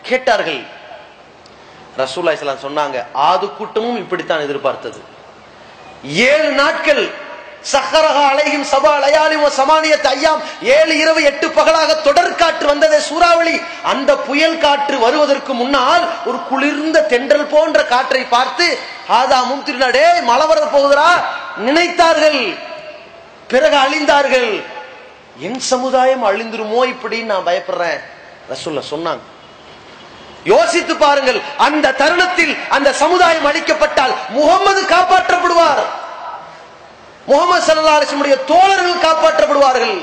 கேட்டார்கள். ரசூலுல்லாஹி ஸல்லல்லாஹு அலைஹி வஸல்லம் சொன்னாங்க, ஆது கூட்டமும் இப்படித்தான் எதிர்பார்த்தது. 7 நாட்கள் சஹரஹா அலைஹிம் சபா லயாலி வ ஸமானியத் அய்யாம், 7 இரவு 8 பகலாக தொடர் காற்று வந்ததே சூறாவளி. அந்த புயல் காற்று வருவதற்கு முன்னால் ஒரு குளிர்ந்த தென்றல் போன்ற காற்றை பார்த்து ஆதா மும்திரினடே மழை வர போகுதுரா நினைத்தார்கள். பிறகு அழிந்தார்கள். என் சமுதாயம் அழிந்துருமோ இப்படி நான் பயப்படுறேன் ரசூலுல்லாஹ் சொன்னாங்க. யோசித்து பாருங்கள், அந்த தருணத்தில் அந்த சமுதாயம் அழிக்கப்பட்டால் முகமது காப்பாற்றப்படுவார், முகமது ஸல்லல்லாஹு அலைஹி வஸல்லம் தோழர்கள் காப்பாற்றப்படுவார்கள்,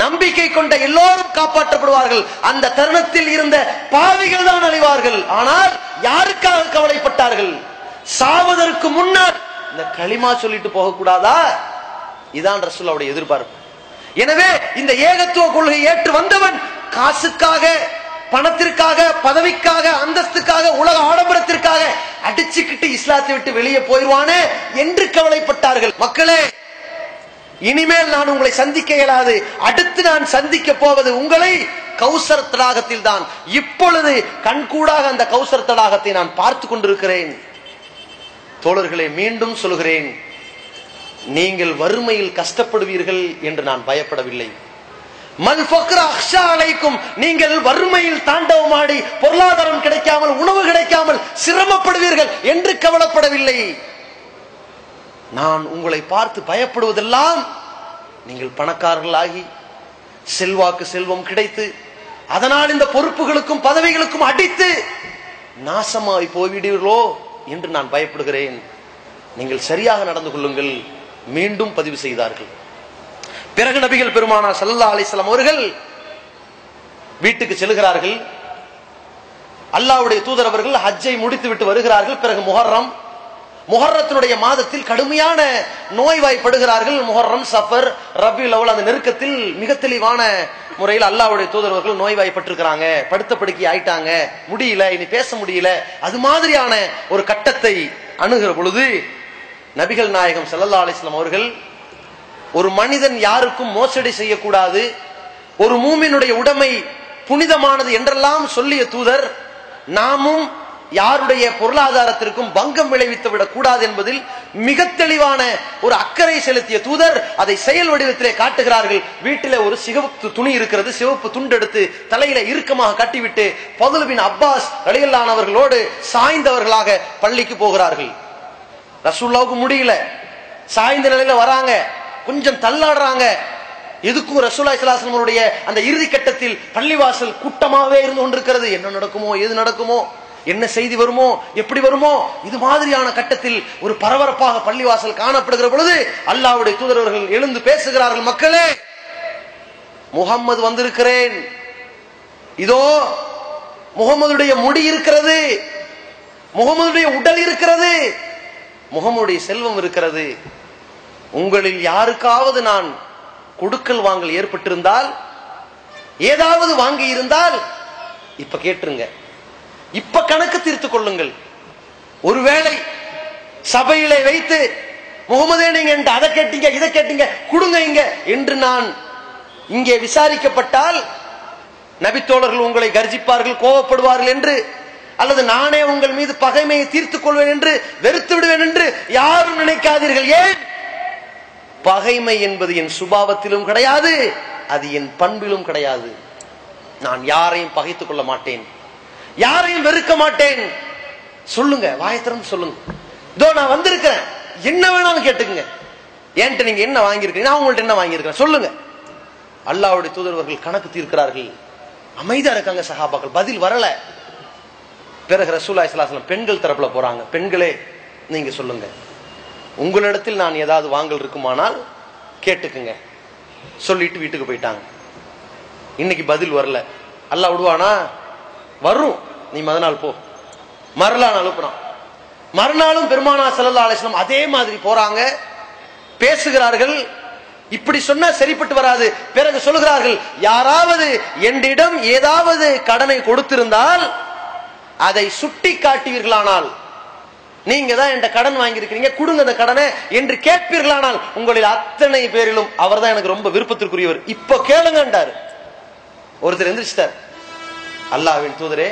நம்பிக்கை கொண்ட எல்லோரும் காப்பாற்றப்படுவார்கள். அந்த தருணத்தில் இருந்த பாவிகள் தான் அழிவார்கள். ஆனால் யாருக்காக கவலைப்பட்டார்கள்? சாவதற்கு முன்னால் இந்த களிமா சொல்லிட்டு போக கூடாதா? இதான் ரசூலுல்லாஹ்வுடைய எதிர்பார்ப்பு. எனவே இந்த ஏகத்துவ கொள்கை ஏற்று வந்தவன் காசுக்காக, பணத்திற்காக, பதவிக்காக, அந்தஸ்துக்காக, உலக ஆடம்பரத்திற்காக அடிச்சுக்கிட்டு இஸ்லாத்தை விட்டு வெளியே போயிடுவானே என்று கவலைப்பட்டார்கள். மக்களே, இனிமேல் நான் உங்களை சந்திக்க இயலாது, அடுத்து நான் சந்திக்க போவது உங்களை கௌசர் தடாகத்தில் தான். இப்பொழுது கண்கூடாக அந்த கௌசர் தடாகத்தை நான் பார்த்து கொண்டிருக்கிறேன். தோழர்களே, மீண்டும் சொல்கிறேன், நீங்கள் வறுமையில் கஷ்டப்படுவீர்கள் என்று நான் பயப்படவில்லை. மல் ஃபக்ர அக்ஷா அலைக்கும், நீங்கள் வறுமையில் தாண்டவமாடி பொருளாதாரம் கிடைக்காமல், உணவு கிடைக்காமல் சிரமப்படுவீர்கள் என்று கவலைப்படவில்லை. நான் உங்களை பார்த்து பயப்படுவதெல்லாம் நீங்கள் பணக்காரர்களாகி செல்வாக்கு செல்வம் கிடைத்து அதனால் இந்த பொறுப்புகளுக்கும் பதவிகளுக்கும் அடித்து நாசமாய் போய்விடுவீர்களோ என்று நான் பயப்படுகிறேன். நீங்கள் சரியாக நடந்து கொள்ளுங்கள். மீண்டும் பதிவு செய்தார்கள். பிறகு நபிகள் பெருமானார் ஸல்லல்லாஹு அலைஹி வஸல்லம் அவர்கள் வீட்டுக்கு செல்கிறார்கள். அல்லாஹ்வுடைய தூதர் அவர்கள் ஹஜ்ஜை முடித்து விட்டு வருகிறார்கள். பிறகு முஹர்ரத்தினுடைய மாதத்தில் கடுமையான நோய்வாய்ப்படுகிறார்கள். முஹர்ரம், சஃபர், ரபியுல் அவ்வல், அந்த நெருக்கத்தில் மிக தெளிவான முறையில் அல்லாஹ்வுடைய தூதர் அவர்கள் நோய்வாய்ப்பட்டிருக்கிறாங்க, படுத்த படுக்கை ஆயிட்டாங்க, முடியல, இனி பேச முடியல. அது மாதிரியான ஒரு கட்டத்தை அணுகிற பொழுது நபிகள் நாயகம் ஸல்லல்லாஹு அலைஹி வஸல்லம் அவர்கள், ஒரு மனிதன் யாருக்கும் மோசடி செய்யக்கூடாது, ஒரு மூமினுடைய உடைமை புனிதமானது என்றெல்லாம் சொல்லிய தூதர், நாமும் யாருடைய பொருளாதாரத்திற்கும் பங்கம் விளைவித்து விடக் கூடாது என்பதில் மிக தெளிவான ஒரு அக்கறை செலுத்திய தூதர் அதை செயல் வடிவத்திலே காட்டுகிறார்கள். வீட்டிலே ஒரு சிவப்பு துணி இருக்கிறது, சிவப்பு துண்டு எடுத்து தலையில இறுக்கமாக கட்டிவிட்டு ஃபதுல் பின் அப்பாஸ் ரலியல்லாஹு அன்ஹு அவர்களோடு சாய்ந்தவர்களாக பள்ளிக்கு போகிறார்கள். ரசூலுல்லாஹ்வுக்கு முடியல, சாய்ந்த நிலையில வராங்க, கொஞ்சம் தள்ளாடுறாங்க. எதுக்கும் ரசூலுல்லாஹி ஸல்லல்லாஹு அலைஹி வஸல்லம் அந்த இறுதி கட்டத்தில் பள்ளிவாசல் கூட்டமாவே இருந்து கொண்டிருக்கிறது. என்ன நடக்குமோ, ஏது நடக்குமோ, என்ன செய்தி வருமோ, எப்படி வருமோ, இது மாதிரியான கட்டத்தில் ஒரு பரபரப்பாக பள்ளிவாசல் காணப்படுகிற பொழுது அல்லாஹ்வுடைய தூதரவர்கள் எழுந்து பேசுகிறார்கள். மக்களே, முஹம்மது வந்திருக்கிறேன், இதோ முஹம்மதுடைய முடி இருக்கிறது, முஹம்மதுடைய உடல் இருக்கிறது, முஹம்மதுடைய செல்வம் இருக்கிறது. உங்களில் யாருக்காவது நான் கொடுக்கல் வாங்கல் ஏற்பட்டிருந்தால், ஏதாவது வாங்கி இருந்தால் இப்ப கேட்டுருங்க, இப்ப கணக்கு தீர்த்து கொள்ளுங்கள். ஒருவேளை சபையிலே வைத்து முகமதே நீங்க அதை கேட்டீங்க, இதை கேட்டீங்க, கொடுங்க இங்க என்று நான் இங்கே விசாரிக்கப்பட்டால் நபித்தோழர்கள் உங்களை கர்ஜிப்பார்கள், கோபப்படுவார்கள் என்று, அல்லது நானே உங்கள் மீது பகைமையை தீர்த்துக் கொள்வேன் என்று, வெறுத்து விடுவேன் என்று யாரும் நினைக்காதீர்கள். ஏன்? பகைமை என்பது என் சுபாவத்திலும் கிடையாது, அது என் பண்பிலும் கிடையாது. நான் யாரையும் பகைத்துக் கொள்ள மாட்டேன், யாரையும் வெறுக்க மாட்டேன். சொல்லுங்க, வாயத்திறந்து சொல்லுங்க. இதோ நான் வந்திருக்கிறேன், என்ன வேணாலும் கேட்டுக்குங்க. என்கிட்ட நீங்க என்ன வாங்கியிருக்கீங்க, நான் உங்கள்ட்ட என்ன வாங்கியிருக்கிறேன் சொல்லுங்க. அல்லாஹ்வுடைய தூதர்கள் கணக்கு தீர்க்கிறார்கள். அமைதியா இருக்காங்க சஹாபாக்கள், பதில் வரல. பிறகு ரசூலுல்லாஹி ஸல்லல்லாஹு அலைஹி வஸல்லம் பெண்கள் தரப்புல போறாங்க. பெண்களே நீங்க சொல்லுங்க, உங்களிடத்தில் நான் ஏதாவது வாங்கல் இருக்குமானால் கேட்டுக்குங்க. சொல்லிட்டு வீட்டுக்கு போயிட்டாங்க. இன்னைக்கு பதில் வரல. அல்லாஹ் விடுவானா? வரும். நீ மறுநாள் போ. மறுநாள் அனுப்புறான். மறுநாளும் பெருமானார் ஸல்லல்லாஹு அலைஹி வஸல்லம் அதே மாதிரி போறாங்க, பேசுகிறார்கள். இப்படி சொன்னா சரிப்பட்டு வராது. பிறகு சொல்கிறார்கள், யாராவது என்னிடம் ஏதாவது கடனை கொடுத்திருந்தால் அதை சுட்டி காட்டுவீர்களானால், நீங்க தான் என்கிட்ட கடன் வாங்கியிருக்கிறீங்க, கொடுங்க அந்த கடனை என்று கேட்பீர்களானால், உங்களில் அத்தனை பேரிலும் அவர் தான் எனக்கு ரொம்ப விருப்பத்திற்குரியவர், இப்ப கேளுங்கன்றார். ஒருத்தர் எந்திரிச்சிட்டார், அல்லாஹ்வின் தூதரே,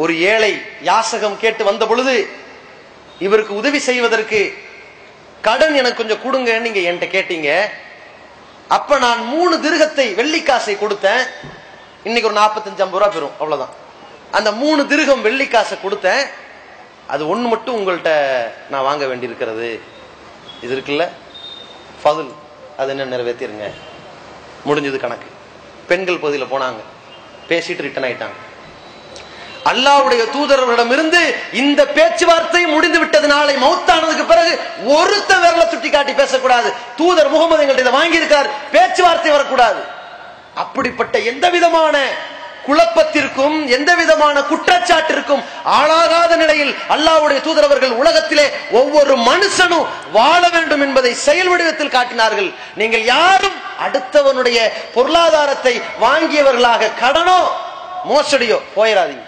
ஒரு ஏழை யாசகம் கேட்டு வந்த பொழுது இவருக்கு உதவி செய்வதற்கு கடன் எனக்கு கொஞ்சம் கொடுங்க நீங்க என்கிட்ட கேட்டீங்க. அப்ப நான் 3 திர்ஹத்தை வெள்ளிக்காசை கொடுத்தேன். இன்னைக்கு ஒரு 45-50 ரூபா பெறும், அவ்வளவுதான். அந்த 3 திர்ஹம் வெள்ளிக்காசை கொடுத்தேன். அது ஒண்ணு மட்டும் உங்கள்கிட்ட நான் வாங்க வேண்டியிருக்கிறது. இது இருக்குல்ல ஃபதுல், அது என்ன நிறைவேற்றிருங்க. முடிஞ்சது கணக்கு. பெண்கள் பகுதியில போனாங்க, பேசிட்டு ரிட்டர்ன் ஆயிட்டாங்க. அல்லாஹ்வுடைய தூதர்களிடமிருந்து இந்த பேச்சுவார்த்தை முடிந்து விட்டது. நாளை மௌத்தானதுக்கு பிறகு ஒருத்த விரல சுட்டி காட்டி பேசக்கூடாது. தூதர் முகமது எங்கள்கிட்ட இதை வாங்கி இருக்கார், பேச்சுவார்த்தை வரக்கூடாது. அப்படிப்பட்ட எந்த விதமான குழப்பத்திற்கும் எந்த விதமான குற்றச்சாட்டிற்கும் ஆளாகாத நிலையில் அல்லாஹ்வுடைய தூதர் அவர்கள் உலகத்திலே ஒவ்வொரு மனுஷனும் வாழ வேண்டும் என்பதை செயல் வடிவத்தில் காட்டினார்கள். நீங்கள் யாரும் அடுத்தவனுடைய பொருளாதாரத்தை வாங்கியவர்களாக கடனோ மோசடியோ போயிடாதீங்க.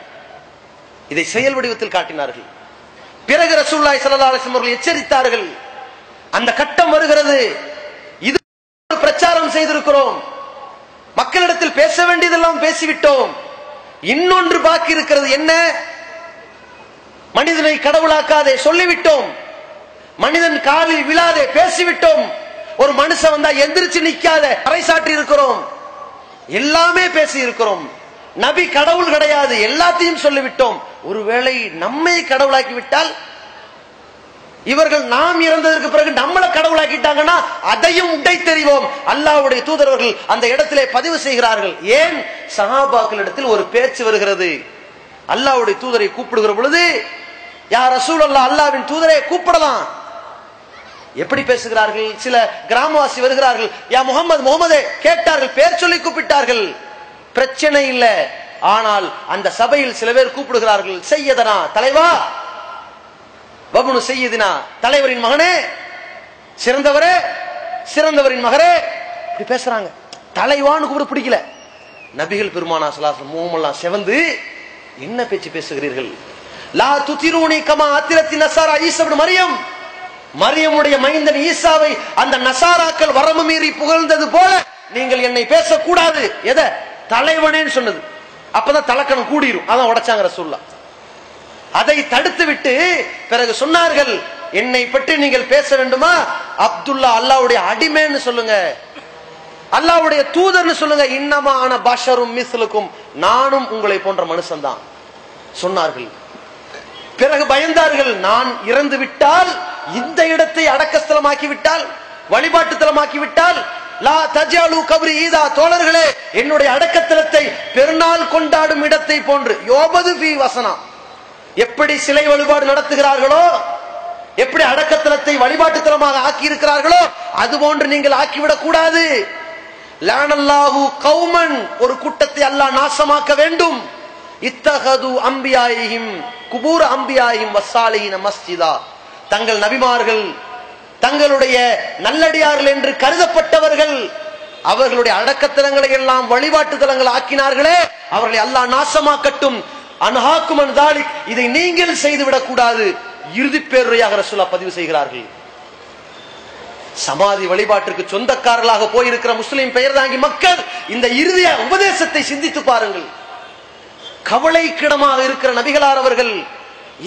இதை செயல் வடிவத்தில் காட்டினார்கள். பிறகு ரசூலுல்லாஹி ஸல்லல்லாஹு அலைஹி வஸல்லம் அவர்கள் எச்சரித்தார்கள், அந்த கட்டம் வருகிறது, இது பிரச்சாரம் செய்திருக்கிறோம், மக்களிடத்தில் பேச வேண்டியதெல்லாம் பேசிவிட்டோம், இன்னொன்று பாக்கி இருக்கிறது. என்ன? மனிதனை கடவுளாக்காதே சொல்லிவிட்டோம், மனிதன் காலில் விழாதே பேசிவிட்டோம், ஒரு மனுஷன் வந்தா எந்திரிச்சு நிக்காத அரைசாற்றி இருக்கிறோம், எல்லாமே பேசி இருக்கிறோம். நபி கடவுள் கிடையாது, எல்லாத்தையும் சொல்லிவிட்டோம். ஒருவேளை நம்மை கடவுளாக்கி விட்டால், இவர்கள் நாம் இறந்ததற்கு பிறகு நம்மளை கடவுளாக்கிட்டாங்கன்னா அதையும் உடை தெரிவோம். அல்லாஹ்வுடைய தூதரவர்கள் அந்த இடத்திலே பதிவு செய்கிறார்கள். ஏன்? சஹாபாக்களிடத்தில் ஒரு பேச்சு வருகிறது. அல்லாஹ்வுடைய தூதரை கூப்பிடுகிற பொழுது, யா ரசூலல்லாஹ், அல்லாஹ்வின் தூதரை கூப்பிடலாம். எப்படி பேசுகிறார்கள்? சில கிராமவாசி வருகிறார்கள், யா முஹம்மது, முஹம்மதே கேட்டார்கள், பேர் சொல்லி கூப்பிட்டார்கள், பிரச்சனை இல்ல. ஆனால் அந்த சபையில் சில பேர் கூப்பிடுகிறார்கள், சையதனா, தலைவா, வபுனு சையதினா, தலைவரின் மகனே, சிறந்தவரே, சிறந்தவரின் மகரே, இப்படி பேசுறாங்க. தலைவான்னு கூப்பிட பிடிக்கல. நபிகள் பெருமானார் ஸல்லல்லாஹு அலைஹி வஸல்லம் முகமெல்லாம் செவந்து, என்ன பேச்சு பேசுகிறீர்கள்? லா துதிரூனி கமா அத்திரத்தி நஸாரா ஈஸா இப்னு மரியம், மரியமுடைய மைந்தன் ஈசாவை அந்த நசாராக்கள் வரம்பு மீறி புகழ்ந்தது போல நீங்கள் என்னை பேசக்கூடாது. எதை? தலைவனேன்னு சொன்னது. அப்பதான் தலக்கணம் கூடிரும். அதான் உடைச்சாங்க ரசூலுல்லாஹ். அதை தடுத்து விட்டு பிறகு சொன்னார்கள், என்னை பற்றி நீங்கள் பேச வேண்டுமா, அப்துல்லா அல்லாஹ்வுடைய அடிமைன்னு சொல்லுங்க, அல்லாஹ்வுடைய தூதர்னு சொல்லுங்க. இன்னமா அன பஷரும் மிஸ்லுக்கும், நானும் உங்களை போன்ற மனுஷன் தான் சொன்னார்கள். பிறகு பயந்தார்கள், நான் இறந்து விட்டால், இந்த இடத்தை அடக்கஸ்தலமாக்கி விட்டால், வழிபாட்டு தலமாக்கி விட்டால், லா தஜாலு கப்ரி ஈதா, தோழர்களே, என்னுடைய அடக்கத்தலத்தை பெருநாள் கொண்டாடும் இடத்தை போன்று, யோபது ஃபீ வசனா, எப்படி சிலை வழிபாடு நடத்துகிறார்களோ, எப்படி அடக்கத்தலத்தை வழிபாட்டு தலமாக ஆக்கி இருக்கிறார்களோ, அது போன்று நீங்கள் ஆக்கிவிடக் கூடாது. லானல்லாஹு கௌமன், ஒரு கூட்டத்தை அல்லாஹ் நாசமாக்க வேண்டும். இத்தகது அம்பியாயிஹிம் குபூர் அம்பியாயிஹிம் வஸ்ஸாலிஹீன மஸ்ஜிதா, தங்கள் நபிமார்கள் தங்களுடைய நல்லடியார்கள் என்று கருதப்பட்டவர்கள் அவர்களுடைய அடக்கத்தலங்களை எல்லாம் வழிபாட்டு தலங்கள் ஆக்கினார்களே, அவர்களை அல்லாஹ் நாசமாக்கட்டும். அன்ஹாக்கும் அன் தாலிக், இதை நீங்கள் செய்துவிடக் கூடாது. இறுதி பேருரையாக ரசூலுல்லாஹ் பதிவு செய்கிறார்கள். சமாதி வழிபாட்டிற்கு சொந்தக்காரர்களாக போயிருக்கிற முஸ்லிம் பெயர் தாங்கி மக்கள் இந்த இறுதிய உபதேசத்தை சிந்தித்து பாருங்கள். கவலைக்கிடமாக இருக்கிற நபிகளார் அவர்கள்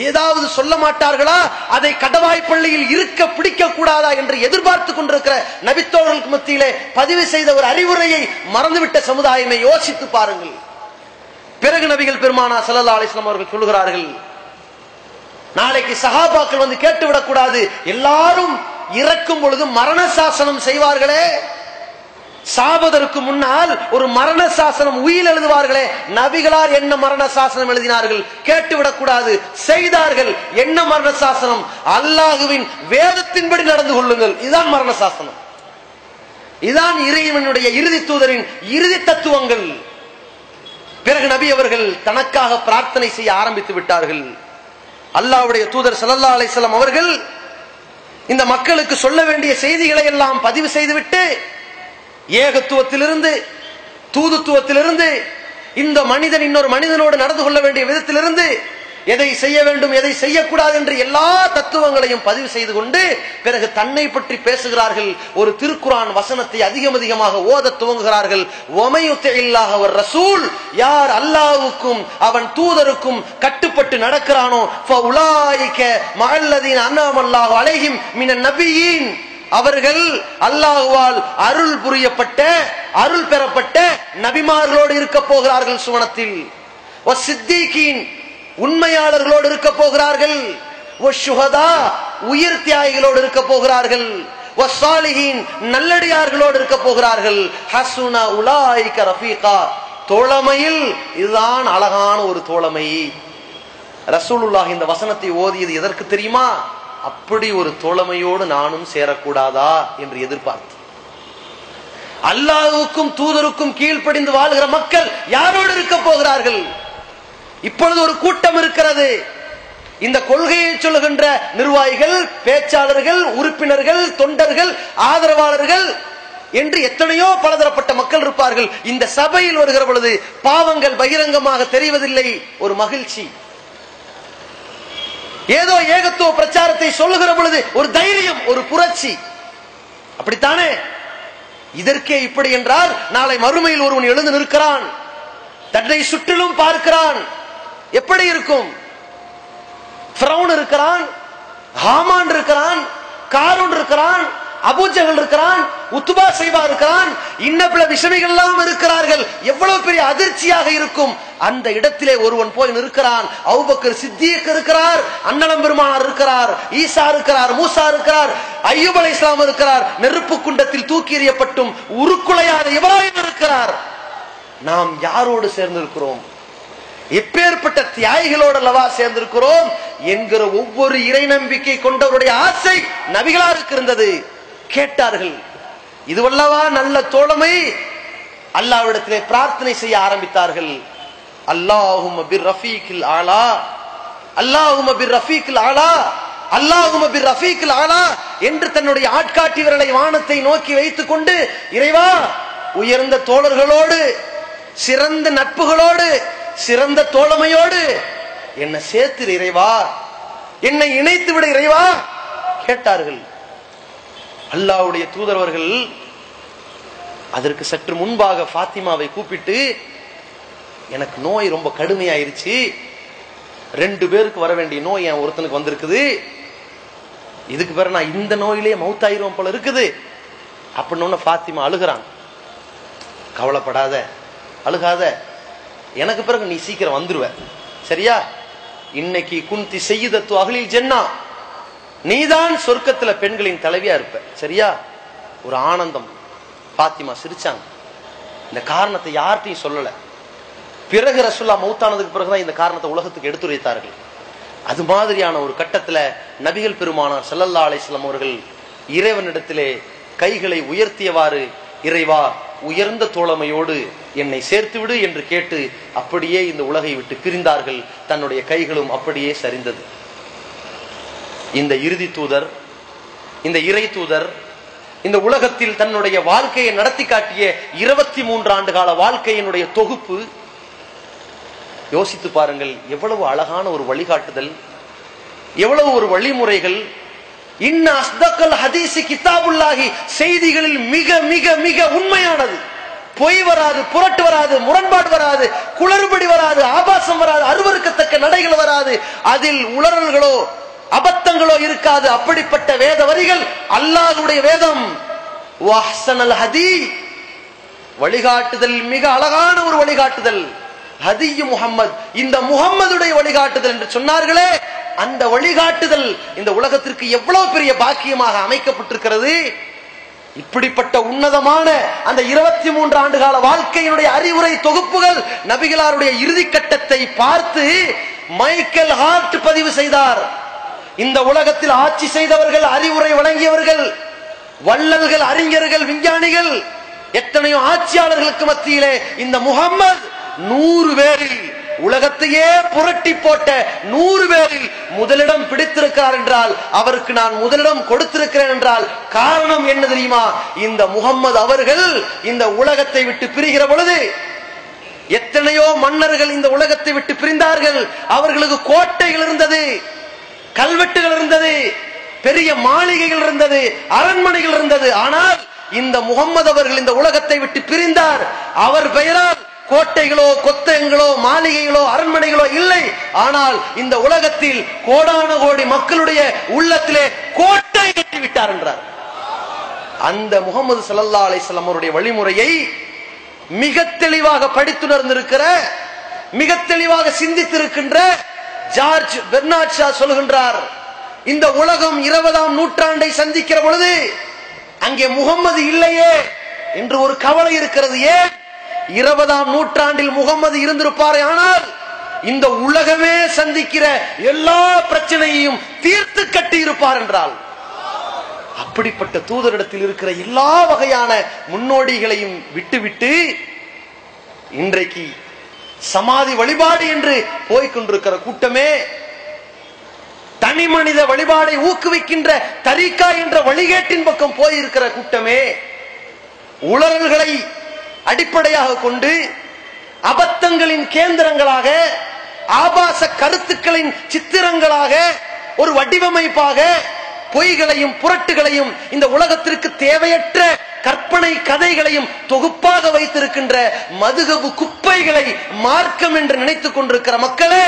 ஏதாவது சொல்ல மாட்டார்களா, அதை கடவாய் பள்ளியில் இருக்க பிடிக்க கூடாதா என்று எதிர்பார்த்து கொண்டிருக்கிற நபித்தோழர்களுக்கு மத்தியிலே பதிவு செய்த ஒரு அறிவுரையை மறந்துவிட்ட சமுதாயமே யோசித்து பாருங்கள். பிறகு நபிகள் பெருமானார் ஸல்லல்லாஹு அலைஹி வஸல்லம் அவர்கள் சொல்கிறார்கள், நாளைக்கு சஹாபாக்கள் வந்து கேட்டுவிடக் கூடாது, எல்லாரும் இறக்கும் பொழுது மரண சாசனம் செய்வார்களே, சாவதற்கு முன்னால் ஒரு மரண சாசனம் உயில் எழுதுவார்களே, நபிகளார் என்ன மரண சாசனம் எழுதினார்கள் கேட்டுவிடக் கூடாது, செய்தார்கள். என்ன மரண சாசனம்? அல்லாஹுவின் வேதத்தின்படி நடந்து கொள்ளுங்கள், இதுதான் மரண சாசனம். இதுதான் இறைவனுடைய இறுதி தூதரின் இறுதி தத்துவங்கள். பிறகு நபி அவர்கள் தனக்காக பிரார்த்தனை செய்ய ஆரம்பித்து விட்டார்கள். அல்லாஹ்வுடைய தூதர் ஸல்லல்லாஹு அலைஹி வஸல்லம் அவர்கள் இந்த மக்களுக்கு சொல்ல வேண்டிய செய்திகளை எல்லாம் பதிவு செய்துவிட்டு, ஏகத்துவத்திலிருந்து, தூதுத்துவத்திலிருந்து, இந்த மனிதன் இன்னொரு மனிதனோடு நடந்து கொள்ள வேண்டிய விதத்திலிருந்து, எதை செய்ய வேண்டும் எதை செய்யக்கூடாது என்று எல்லா தத்துவங்களையும் பதிவு செய்து கொண்டு பிறகு தன்னை பற்றி பேசுகிறார்கள். ஒரு திருக்குர்ஆன் வசனத்தை அதிகமாக ஓத துவங்குகிறார்கள். வமையுத்தில்லாஹ வர் ரசூல், யார் அல்லாஹ்வுக்கும் அவன் தூதருக்கும் கட்டுப்பட்டு நடக்கிறானோ, ஃபஉலாயிக மஅல்லதீன அன்அமல்லாஹு அலைஹிம் மினன் நபியீன், அவர்கள் அல்லாஹ்வால் அருள் புரியப்பட்ட அருள் பெறப்பட்ட நபிமார்களோடு இருக்க போகிறார்கள் சுவனத்தில். வஸ்ஸித்தீகீன், உண்மையாளர்களோடு இருக்க போகிறார்கள். வஷ்ஷுஹதா, உயிர் தியாகிகளோடு இருக்க போகிறார்கள். வஸ்ஸாலிஹீன், நல்லடியார்களோடு இருக்க போகிறார்கள். ஹஸுன உலாயிக ரஃபீகா, தோழமையில் இதுதான் அழகான ஒரு தோழமை. ரசூலுல்லாஹ் இந்த வசனத்தை ஓதியது எதற்கு தெரியுமா? அப்படி ஒரு தோழமையோடு நானும் சேரக்கூடாதா என்று எதிர்பார்த்து. அல்லாஹ்வுக்கும் தூதருக்கும் கீழ்ப்படிந்து வாழ்கிற மக்கள் யாரோடு இருக்க போகிறார்கள்? இப்பொழுது ஒரு கூட்டம் இருக்கிறது. இந்த கொள்கையை சொல்லுகின்ற நிர்வாகிகள், பேச்சாளர்கள், உறுப்பினர்கள், தொண்டர்கள், ஆதரவாளர்கள் என்று எத்தனையோ பலதரப்பட்ட மக்கள் இருப்பார்கள். இந்த சபையில் வருகிற பொழுது பாவங்கள் பகிரங்கமாக தெரிவதில்லை, ஒரு மகிழ்ச்சி. ஏதோ ஏகத்துவ பிரச்சாரத்தை சொல்லுகிற பொழுது ஒரு தைரியம், ஒரு புரட்சி. அப்படித்தானே? இதற்கே இப்படி என்றால் நாளை மறுமையில் ஒருவன் எழுந்து நிற்கிறான், தன்னை சுற்றிலும் பார்க்கிறான், எப்படி இருக்கும்? ஃபிரௌன் இருக்கிறான், ஹாமான் இருக்கிறான், காரூன் இருக்கிறான், அபூஜஹல் இருக்கிறான், உத்பா ஷைபா இருக்கிறான், இன்ன பிற விஷமிகள் எல்லாம் இருக்கிறார்கள். எவ்வளவு பெரிய அதிர்ச்சியாக இருக்கும். அந்த இடத்திலே ஒருவன் போய் நிற்கிறான். அபூபக்கர் சித்திக் இருக்கிறார், அன்னலம் பெருமானார் இருக்கிறார், ஈசா இருக்கிறார், மூசா இருக்கிறார், அய்யூப் அலைஹிஸ்ஸலாம் இருக்கிறார், நெருப்பு குண்டத்தில் தூக்கி எறியப்பட்டும் உருக்குலையாத இப்ராஹிம் இருக்கிறார். நாம் யாரோடு சேர்ந்திருக்கிறோம்? எப்பேற்பட்ட தியாகிகளோடு அல்லவா சேர்ந்திருக்கிறோம் என்கிற ஒவ்வொரு இறை நம்பிக்கை கொண்டவருடைய ஆசை நபிகளாருக்கு இருந்தது. கேட்டார்கள், இதுவல்லவா நல்ல தோழமை? அல்லாஹ்விடத்திலே பிரார்த்தனை செய்ய ஆரம்பித்தார்கள். அல்லாஹும்ம பிர்ரஃபீகில் ஆலா, அல்லாஹும்ம பிர்ரஃபீகில் ஆலா, அல்லாஹும்ம பிர்ரஃபீகில் ஆலா என்று தன்னுடைய ஆட்காட்டி விரலை வானத்தை நோக்கி வைத்துக் கொண்டு, இறைவா, உயர்ந்த தோழர்களோடு, சிறந்த நட்புகளோடு, சிறந்த தோழமையோடு என்னை சேர்த்து இறைவா, என்னை இணைத்து விட இறைவா கேட்டார்கள். அல்லாஹ்வுடைய தூதரவர்கள் அதற்கு சற்று முன்பாக ஃபாத்திமாவை கூப்பிட்டு, எனக்கு நோய் ரொம்ப கடுமையாயிருச்சு, 2 பேருக்கு வர வேண்டிய நோய் என் ஒருத்தனுக்கு வந்திருக்குது, இதுக்கு பிறகு நான் இந்த நோயிலே மௌத்தாயிருவோம் போல இருக்குது அப்படின்னு ஃபாத்திமா அழுகிறான். கவலைப்படாத, அழுகாத, எனக்கு பிறகு நீ சீக்கிரம் வந்துருவ, சரியா? இன்னைக்கு குந்தி செய்யுதத்து அகலில் ஜென்னா, நீதான் சொர்க்கத்துல பெண்களின் தலைவியா இருப்ப, சரியா? ஒரு ஆனந்தம். பாத்திமா சிரிச்சாங்க. இந்த காரணத்தை யார்கிட்டையும் சொல்லல. பிறகு ரசூலுல்லாஹ் மௌத்தானதுக்கு பிறகுதான் இந்த காரணத்தை உலகத்துக்கு எடுத்துரைத்தார்கள். அது மாதிரியான ஒரு கட்டத்துல நபிகள் பெருமானார் ஸல்லல்லாஹு அலைஹி வஸல்லம் அவர்கள் இறைவனிடத்திலே கைகளை உயர்த்தியவாறு, இறைவா, உயர்ந்த தோழமையோடு என்னை சேர்த்து விடு என்று கேட்டு அப்படியே இந்த உலகை விட்டு பிரிந்தார்கள். தன்னுடைய கைகளும் அப்படியே சரிந்தது. இந்த இறுதி தூதர், இந்த இறை தூதர், இந்த உலகத்தில் தன்னுடைய வாழ்க்கையை நடத்தி காட்டிய 23 ஆண்டு கால வாழ்க்கையினுடைய தொகுப்பு. யோசித்து பாருங்கள், எவ்வளவு அழகான ஒரு வழிகாட்டுதல், எவ்வளவு ஒரு வழிமுறைகள். இன்ன அஸ்தகல் ஹதீஸ் கிதாபுல்லாஹி, செய்திகளில் மிக மிக மிக உண்மையானது. பொய் வராது, புரட்டு வராது, முரண்பாடு வராது, குளறுபடி வராது, ஆபாசம் வராது, அருவருக்கத்தக்க நடைகள் வராது, அதில் உளறல்களோ அபத்தங்களோ இருக்காது. அப்படிப்பட்ட வேத வரிகள் அல்லாஹ்வுடைய வேதம். வஹ்ஸனல் ஹதி, வழிகாட்டுதல் மிக அழகான ஒரு வழிகாட்டுதல். ஹதியு முஹம்மத், இந்த முஹம்மதுடைய வழிகாட்டுதல் என்று சொன்னார்களே, அந்த வழிகாட்டுதல் இந்த உலகத்திற்கு எவ்வளவு பெரிய பாக்கியமாக அமைக்கப்பட்டிருக்கிறது. இப்படிப்பட்ட உன்னதமான அந்த 23 ஆண்டு கால வாழ்க்கையினுடைய அறிவுரை தொகுப்புகள் நபிகளாருடைய இறுதி கட்டத்தை பார்த்து மைக்கேல் ஹார்ட் பதிவு செய்தார். இந்த உலகத்தில் ஆட்சி செய்தவர்கள், அறிவுரை வழங்கியவர்கள், வள்ளல்கள், அறிஞர்கள், விஞ்ஞானிகள், எத்தனையோ ஆட்சியாளர்களுக்கு மத்தியிலே இந்த முஹம்மது 100 பேரில், உலகத்தையே புரட்டி போட்ட 100 பேரில் முதலிடம் பிடித்திருக்கிறார் என்றால், அவருக்கு நான் முதலிடம் கொடுத்திருக்கிறேன் என்றால் காரணம் என்ன தெரியுமா? இந்த முஹம்மது அவர்கள் இந்த உலகத்தை விட்டு பிரிகிற பொழுது எத்தனையோ மன்னர்கள் இந்த உலகத்தை விட்டு பிரிந்தார்கள். அவர்களுக்கு கோட்டைகள் இருந்தது, கல்வெட்டுகள் இருந்தது, பெரிய மாளிகைகள் இருந்தது, அரண்மனைகள் இருந்தது. ஆனால் இந்த முஹம்மது அவர்கள் இந்த உலகத்தை விட்டு பிரிந்தார். அவர் பெயரால் கோட்டைகளோ கொத்தங்களோ மாளிகைகளோ அரண்மனைகளோ இல்லை. ஆனால் இந்த உலகத்தில் கோடான கோடி மக்களுடைய உள்ளத்திலே கோட்டை கட்டி விட்டார் என்றார். அந்த முஹம்மது ஸல்லல்லாஹு அலைஹி வஸல்லம் அவருடைய வழிமுறையை மிக தெளிவாக படித்துணர்ந்திருக்கிற, மிக தெளிவாக சிந்தித்திருக்கின்ற ஜார்ஜ் பெர்னார்ட் ஷா சொல்கின்றார், இந்த உலகம் 20ஆம் நூற்றாண்டை சந்திக்கிற பொழுது அங்கே முஹம்மது இல்லையே என்று ஒரு கவலை இருக்கிறது. ஏன்? 20ஆம் நூற்றாண்டில் முஹம்மது இருந்திருப்பாரே ஆனால் இந்த உலகமே சந்திக்கிற எல்லா பிரச்சனையையும் தீர்த்து கட்டி இருப்பார் என்றால், அப்படிப்பட்ட தூதரிடத்தில் இருக்கிற எல்லா வகையான முன்னோடிகளையும் விட்டுவிட்டு இன்றைக்கு சமாதி வழிபாடு என்று போய்கொண்டிருக்கிற கூட்டமே, தனி மனித வழிபாடை ஊக்குவிக்கின்ற தரீக்கா என்ற வழிகேட்டின் பக்கம் போயிருக்கிற கூட்டமே, உளறல்களை அடிப்படையாக கொண்டு அபத்தங்களின் கேந்திரங்களாக, ஆபாச கருத்துக்களின் சித்திரங்களாக, ஒரு வடிவமைப்பாக பொய்களையும் புரட்டுகளையும் இந்த உலகத்திற்கு தேவையற்ற கற்பனை கதைகளையும் தொகுப்பாக வைத்திருக்கின்ற மதுகபு குப்பைகளை மார்க்கம் என்று நினைத்துக் கொண்டிருக்கிற மக்களே,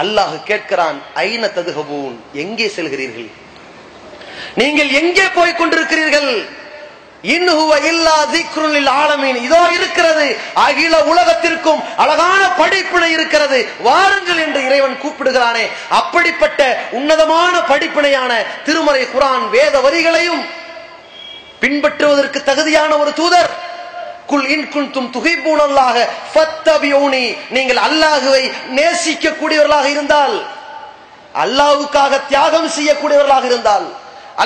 அல்லாஹ் கேட்கிறான், ஐன ததுஹபூன், எங்கே செல்கிறீர்கள்? நீங்கள் எங்கே போய் கொண்டிருக்கிறீர்கள்? இன்னஹுவ இல்லா திக்ருன் லில் ஆலமீன், இதோ இருக்கிறது, அகில உலகத்திற்கும் அழகான படிப்பினை இருக்கிறது, வாருங்கள் என்று இறைவன் கூப்பிடுகிறானே. அப்படிப்பட்ட உன்னதமான படிப்பினையான திருமறை குர்ஆன் வேத வரிகளையும் பின்பற்றுவதற்கு தகுதியான ஒரு தூதர், குல் இன் குன்தும் துஹிப்பூனல்லாஹ ஃபத்தபியூனி, நீங்கள் அல்லாஹ்வை நேசிக்க கூடியவர்களாக இருந்தால், அல்லாஹ்வுக்காக தியாகம் செய்யக்கூடியவர்களாக இருந்தால்,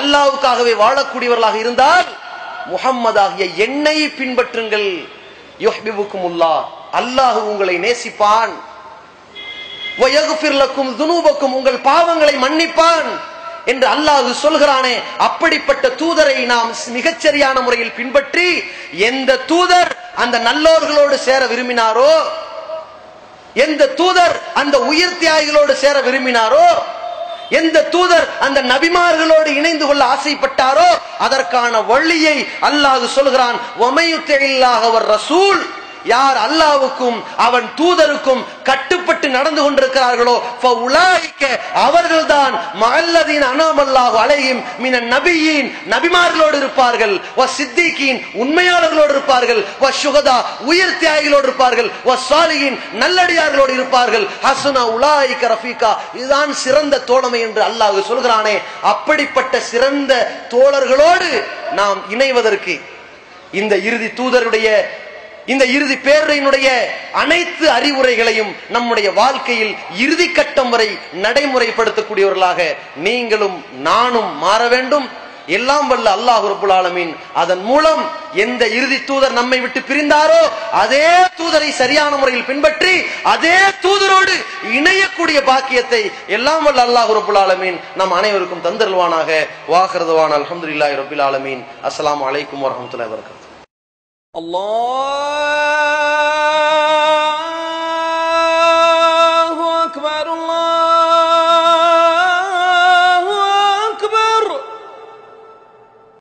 அல்லாஹ்வுக்காகவே வாழக்கூடியவர்களாக இருந்தால் முஹம்மதாகிய என்னை பின்பற்றுங்கள். யுஹ்பிபுக்குமுல்லாஹ், அல்லாஹ் உங்களை நேசிப்பான். வயக்ஃபிர் லக்கும் துனூபக்கும், உங்கள் பாவங்களை மன்னிப்பான் என்று அல்லாஹ் சொல்கிறானே. அப்படிப்பட்ட தூதரை நாம் மிகச்சரியான முறையில் பின்பற்றி, எந்த தூதர் அந்த நல்லோர்களோடு சேர விரும்பினாரோ, எந்த தூதர் அந்த உயிர் தியாகிகளோடு சேர விரும்பினாரோ, எந்த தூதர் அந்த நபிமார்களோடு இணைந்து கொள்ள ஆசைப்பட்டாரோ அதற்கான வழியை அல்லாஹ் சொல்கிறான். வமையுத்தில்லாஹ வர் ரசூல், யார் அல்லாஹ்வுக்கும் அவன் தூதருக்கும் கட்டுப்பட்டு நடந்து கொண்டிருக்கிறார்களோ ஃபஉலாயிக, அவர்கள்தான் மஅல்லதீன அன்அமல்லாஹு அலைஹிம் மினன் நபியீன், நபிமார்களோடு இருப்பார்கள், வஸித்தீகீன், உண்மையாளர்களோடு இருப்பார்கள், வஷுஹதா, உயிர் தியாகிகளோடு இருப்பார்கள், வஸாலிஹீன், நல்லடியார்களோடு இருப்பார்கள், ஹஸன உலாயிக ரஃபீகா, இதுதான் சிறந்த தோழமை என்று அல்லாஹ் சொல்கிறானே. அப்படிப்பட்ட சிறந்த தோழர்களோடு நாம் இணைவதற்கு இந்த இறுதி தூதருடைய, இந்த இறுதி பேரையினுடைய அனைத்து அறிவுரைகளையும் நம்முடைய வாழ்க்கையில் இறுதி கட்டம் வரை நடைமுறைப்படுத்தக்கூடியவர்களாக நீங்களும் நானும் மாற வேண்டும். எல்லாம் வல்ல அல்லாஹ் ரப்பல் ஆலமீன் அதன் மூலம் எந்த இறுதி தூதர் நம்மை விட்டு பிரிந்தாரோ அதே தூதரை சரியான முறையில் பின்பற்றி அதே தூதரோடு இணையக்கூடிய பாக்கியத்தை எல்லாம் வல்ல அல்லாஹ் ரப்பல் ஆலமீன் நம் அனைவருக்கும் தந்தருள்வானாக. வாஹிருதுவானா அல்ஹம்துலில்லாஹி ரப்பில் ஆலமீன். அஸ்ஸலாமு அலைக்கும் வரஹ்மத்துல்லாஹி வபரகாத்துஹு. Allah